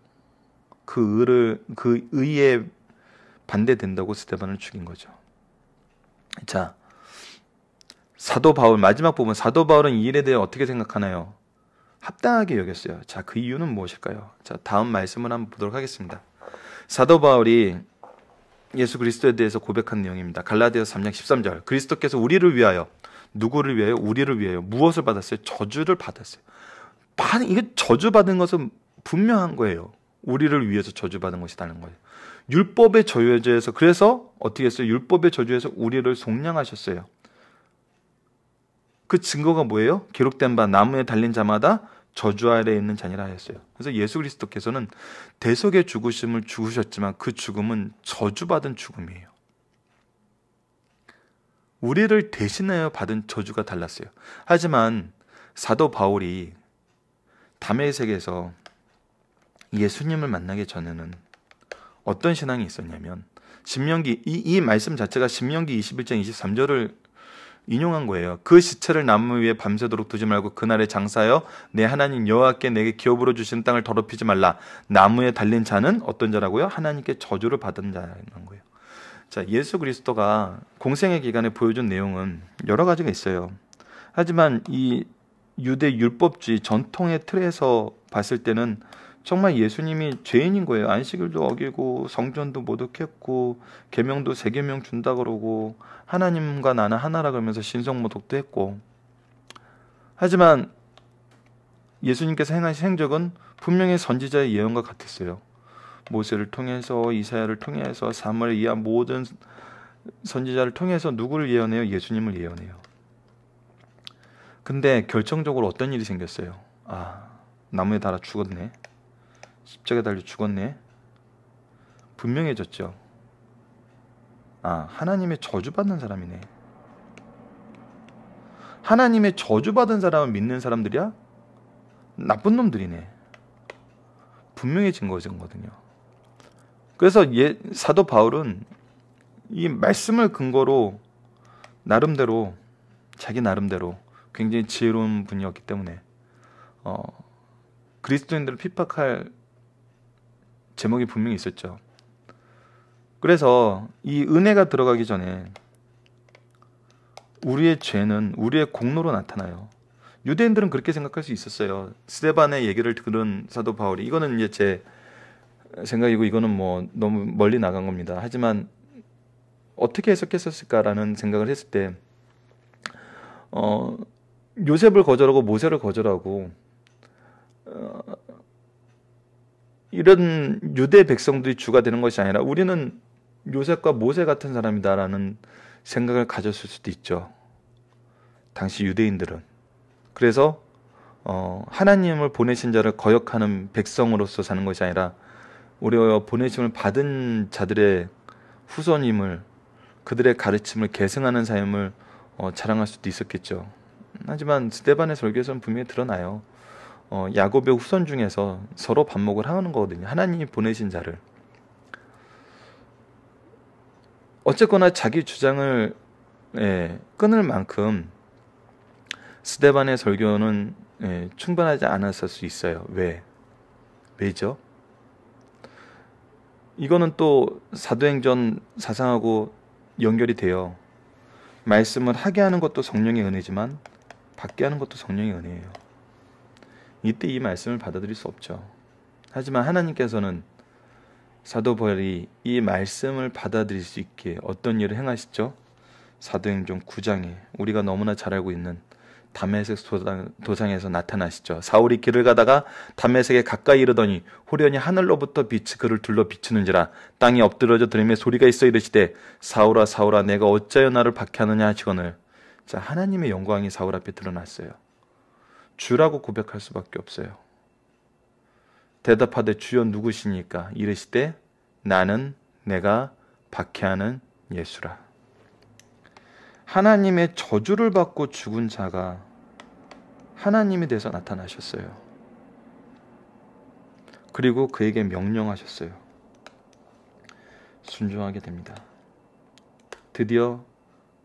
그 의에 반대된다고 스데반을 죽인 거죠. 자, 사도 바울 마지막 부분, 사도 바울은 이 일에 대해 어떻게 생각하나요? 합당하게 여겼어요. 자, 그 이유는 무엇일까요? 자, 다음 말씀을 한번 보도록 하겠습니다. 사도 바울이 예수 그리스도에 대해서 고백한 내용입니다. 갈라디아서 3장 13절. 그리스도께서 우리를 위하여, 누구를 위하여? 우리를 위하여 무엇을 받았어요? 저주를 받았어요. 이게 저주받은 것은 분명한 거예요. 우리를 위해서 저주받은 것이라는 거예요. 율법의 저주에서, 그래서 어떻게 했어요? 율법의 저주에서 우리를 속량하셨어요. 그 증거가 뭐예요? 기록된 바 나무에 달린 자마다 저주 아래에 있는 자니라 하였어요. 그래서 예수 그리스도께서는 대속의 죽으심을 죽으셨지만 그 죽음은 저주받은 죽음이에요. 우리를 대신하여 받은 저주가 달랐어요. 하지만 사도 바울이 다메섹에서 예수님을 만나기 전에는 어떤 신앙이 있었냐면 신명기 이 말씀 자체가 신명기 21장 23절을 인용한 거예요. 그 시체를 나무 위에 밤새도록 두지 말고 그날에 장사하여 내 하나님 여호와께 내게 기업으로 주신 땅을 더럽히지 말라. 나무에 달린 자는 어떤 자라고요? 하나님께 저주를 받은 자라는 거예요. 자, 예수 그리스도가 공생의 기간에 보여준 내용은 여러 가지가 있어요. 하지만 이 유대 율법주의 전통의 틀에서 봤을 때는 정말 예수님이 죄인인 거예요. 안식일도 어기고 성전도 모독했고 계명도 3계명 준다 그러고 하나님과 나는 하나라 그러면서 신성모독도 했고, 하지만 예수님께서 행하신 행적은 분명히 선지자의 예언과 같았어요. 모세를 통해서, 이사야를 통해서, 사무엘 이하 모든 선지자를 통해서 누구를 예언해요? 예수님을 예언해요. 근데 결정적으로 어떤 일이 생겼어요? 나무에 달아 죽었네. 십자가에 달려 죽었네. 분명해졌죠. 하나님의 저주받는 사람이네. 하나님의 저주받은 사람을 믿는 사람들이야? 나쁜 놈들이네. 분명해진 거거든요. 그래서 사도 바울은 이 말씀을 근거로 나름대로, 자기 나름대로 굉장히 지혜로운 분이었기 때문에 그리스도인들을 핍박할 제목이 분명히 있었죠. 그래서 이 은혜가 들어가기 전에 우리의 죄는 우리의 공로로 나타나요. 유대인들은 그렇게 생각할 수 있었어요. 스데반의 얘기를 들은 사도 바울이, 이거는 이제 제 생각이고 이거는 뭐 너무 멀리 나간 겁니다. 하지만 어떻게 해석했었을까라는 생각을 했을 때 요셉을 거절하고 모세를 거절하고 이런 유대 백성들이 주가 되는 것이 아니라 우리는 요셉과 모세 같은 사람이다라는 생각을 가졌을 수도 있죠. 당시 유대인들은. 그래서 하나님을 보내신 자를 거역하는 백성으로서 사는 것이 아니라 우리가 보내심을 받은 자들의 후손임을, 그들의 가르침을 계승하는 삶을 자랑할 수도 있었겠죠. 하지만 스데반의 설교에서는 분명히 드러나요. 야곱의 후손 중에서 서로 반목을 하는 거거든요. 하나님이 보내신 자를. 어쨌거나 자기 주장을 끊을 만큼 스데반의 설교는 충분하지 않았을 수 있어요. 왜죠? 이거는 또 사도행전 사상하고 연결이 돼요. 말씀을 하게 하는 것도 성령의 은혜지만 받게 하는 것도 성령의 은혜예요. 이때 이 말씀을 받아들일 수 없죠. 하지만 하나님께서는 사도 바울이 이 말씀을 받아들일 수 있게 어떤 일을 행하시죠? 사도행전 9장에 우리가 너무나 잘 알고 있는 다메섹 도상에서 나타나시죠. 사울이 길을 가다가 다메섹에 가까이 이르더니 호련히 하늘로부터 빛이 그를 둘러 비추는지라. 땅이 엎드러져 들음에 소리가 있어 이르시되 사울아 사울아 내가 어찌하여 나를 박해하느냐 하시거늘. 자, 하나님의 영광이 사울 앞에 드러났어요. 주라고 고백할 수밖에 없어요. 대답하되 주여 누구시니까? 이르시되 나는 내가 박해하는 예수라. 하나님의 저주를 받고 죽은 자가 하나님이 돼서 나타나셨어요. 그리고 그에게 명령하셨어요. 순종하게 됩니다. 드디어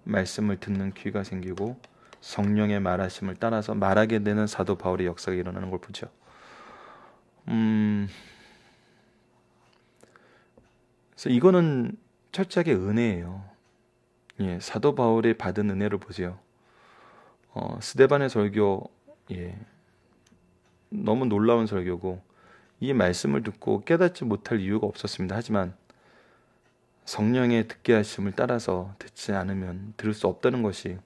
말씀을 듣는 귀가 생기고 성령의 말하심을 따라서 말하게 되는 사도 바울의 역사가 일어나는 걸 보죠. 그래서 이거는 철저하게 은혜예요. 예, 사도 바울이 받은 은혜를 보세요. 스데반의 설교, 예, 너무 놀라운 설교고 이 말씀을 듣고 깨닫지 못할 이유가 없었습니다. 하지만 성령의 듣게 하심을 따라서 듣지 않으면 들을 수 없다는 것이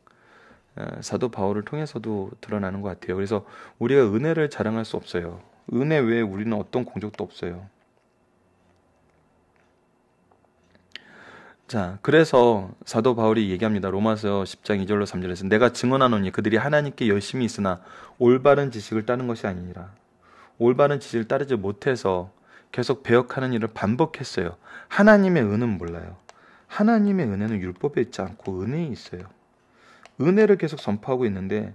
사도 바울을 통해서도 드러나는 것 같아요. 그래서 우리가 은혜를 자랑할 수 없어요. 은혜 외에 우리는 어떤 공적도 없어요. 자, 그래서 사도 바울이 얘기합니다. 로마서 10장 2절로 3절에서 내가 증언하노니 그들이 하나님께 열심히 있으나 올바른 지식을 따른 것이 아니니라. 올바른 지식을 따르지 못해서 계속 배역하는 일을 반복했어요. 하나님의 은은 몰라요. 하나님의 은혜는 율법에 있지 않고 은혜에 있어요. 은혜를 계속 선포하고 있는데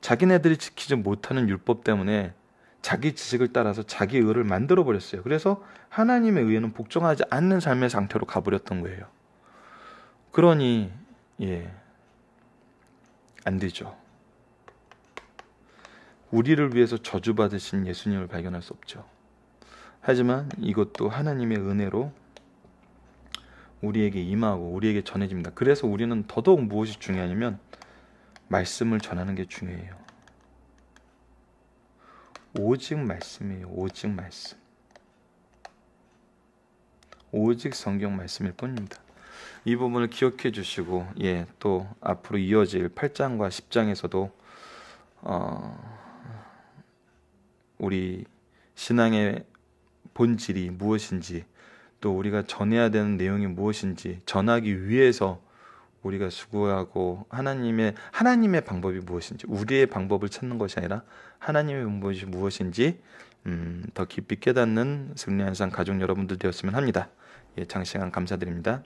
자기네들이 지키지 못하는 율법 때문에 자기 지식을 따라서 자기 의를 만들어 버렸어요. 그래서 하나님의 의에는 복종하지 않는 삶의 상태로 가버렸던 거예요. 그러니 안 되죠. 우리를 위해서 저주받으신 예수님을 발견할 수 없죠. 하지만 이것도 하나님의 은혜로 우리에게 임하고 우리에게 전해집니다. 그래서 우리는 더더욱 무엇이 중요하냐면 말씀을 전하는 게 중요해요. 오직 말씀이에요. 오직 말씀. 오직 성경 말씀일 뿐입니다. 이 부분을 기억해 주시고 또 앞으로 이어질 8장과 10장에서도 우리 신앙의 본질이 무엇인지 또 우리가 전해야 되는 내용이 무엇인지 전하기 위해서 우리가 수고하고 하나님의 방법이 무엇인지 우리의 방법을 찾는 것이 아니라 하나님의 방법이 무엇인지 더 깊이 깨닫는 승리한상 가족 여러분들 되었으면 합니다. 장시간 감사드립니다.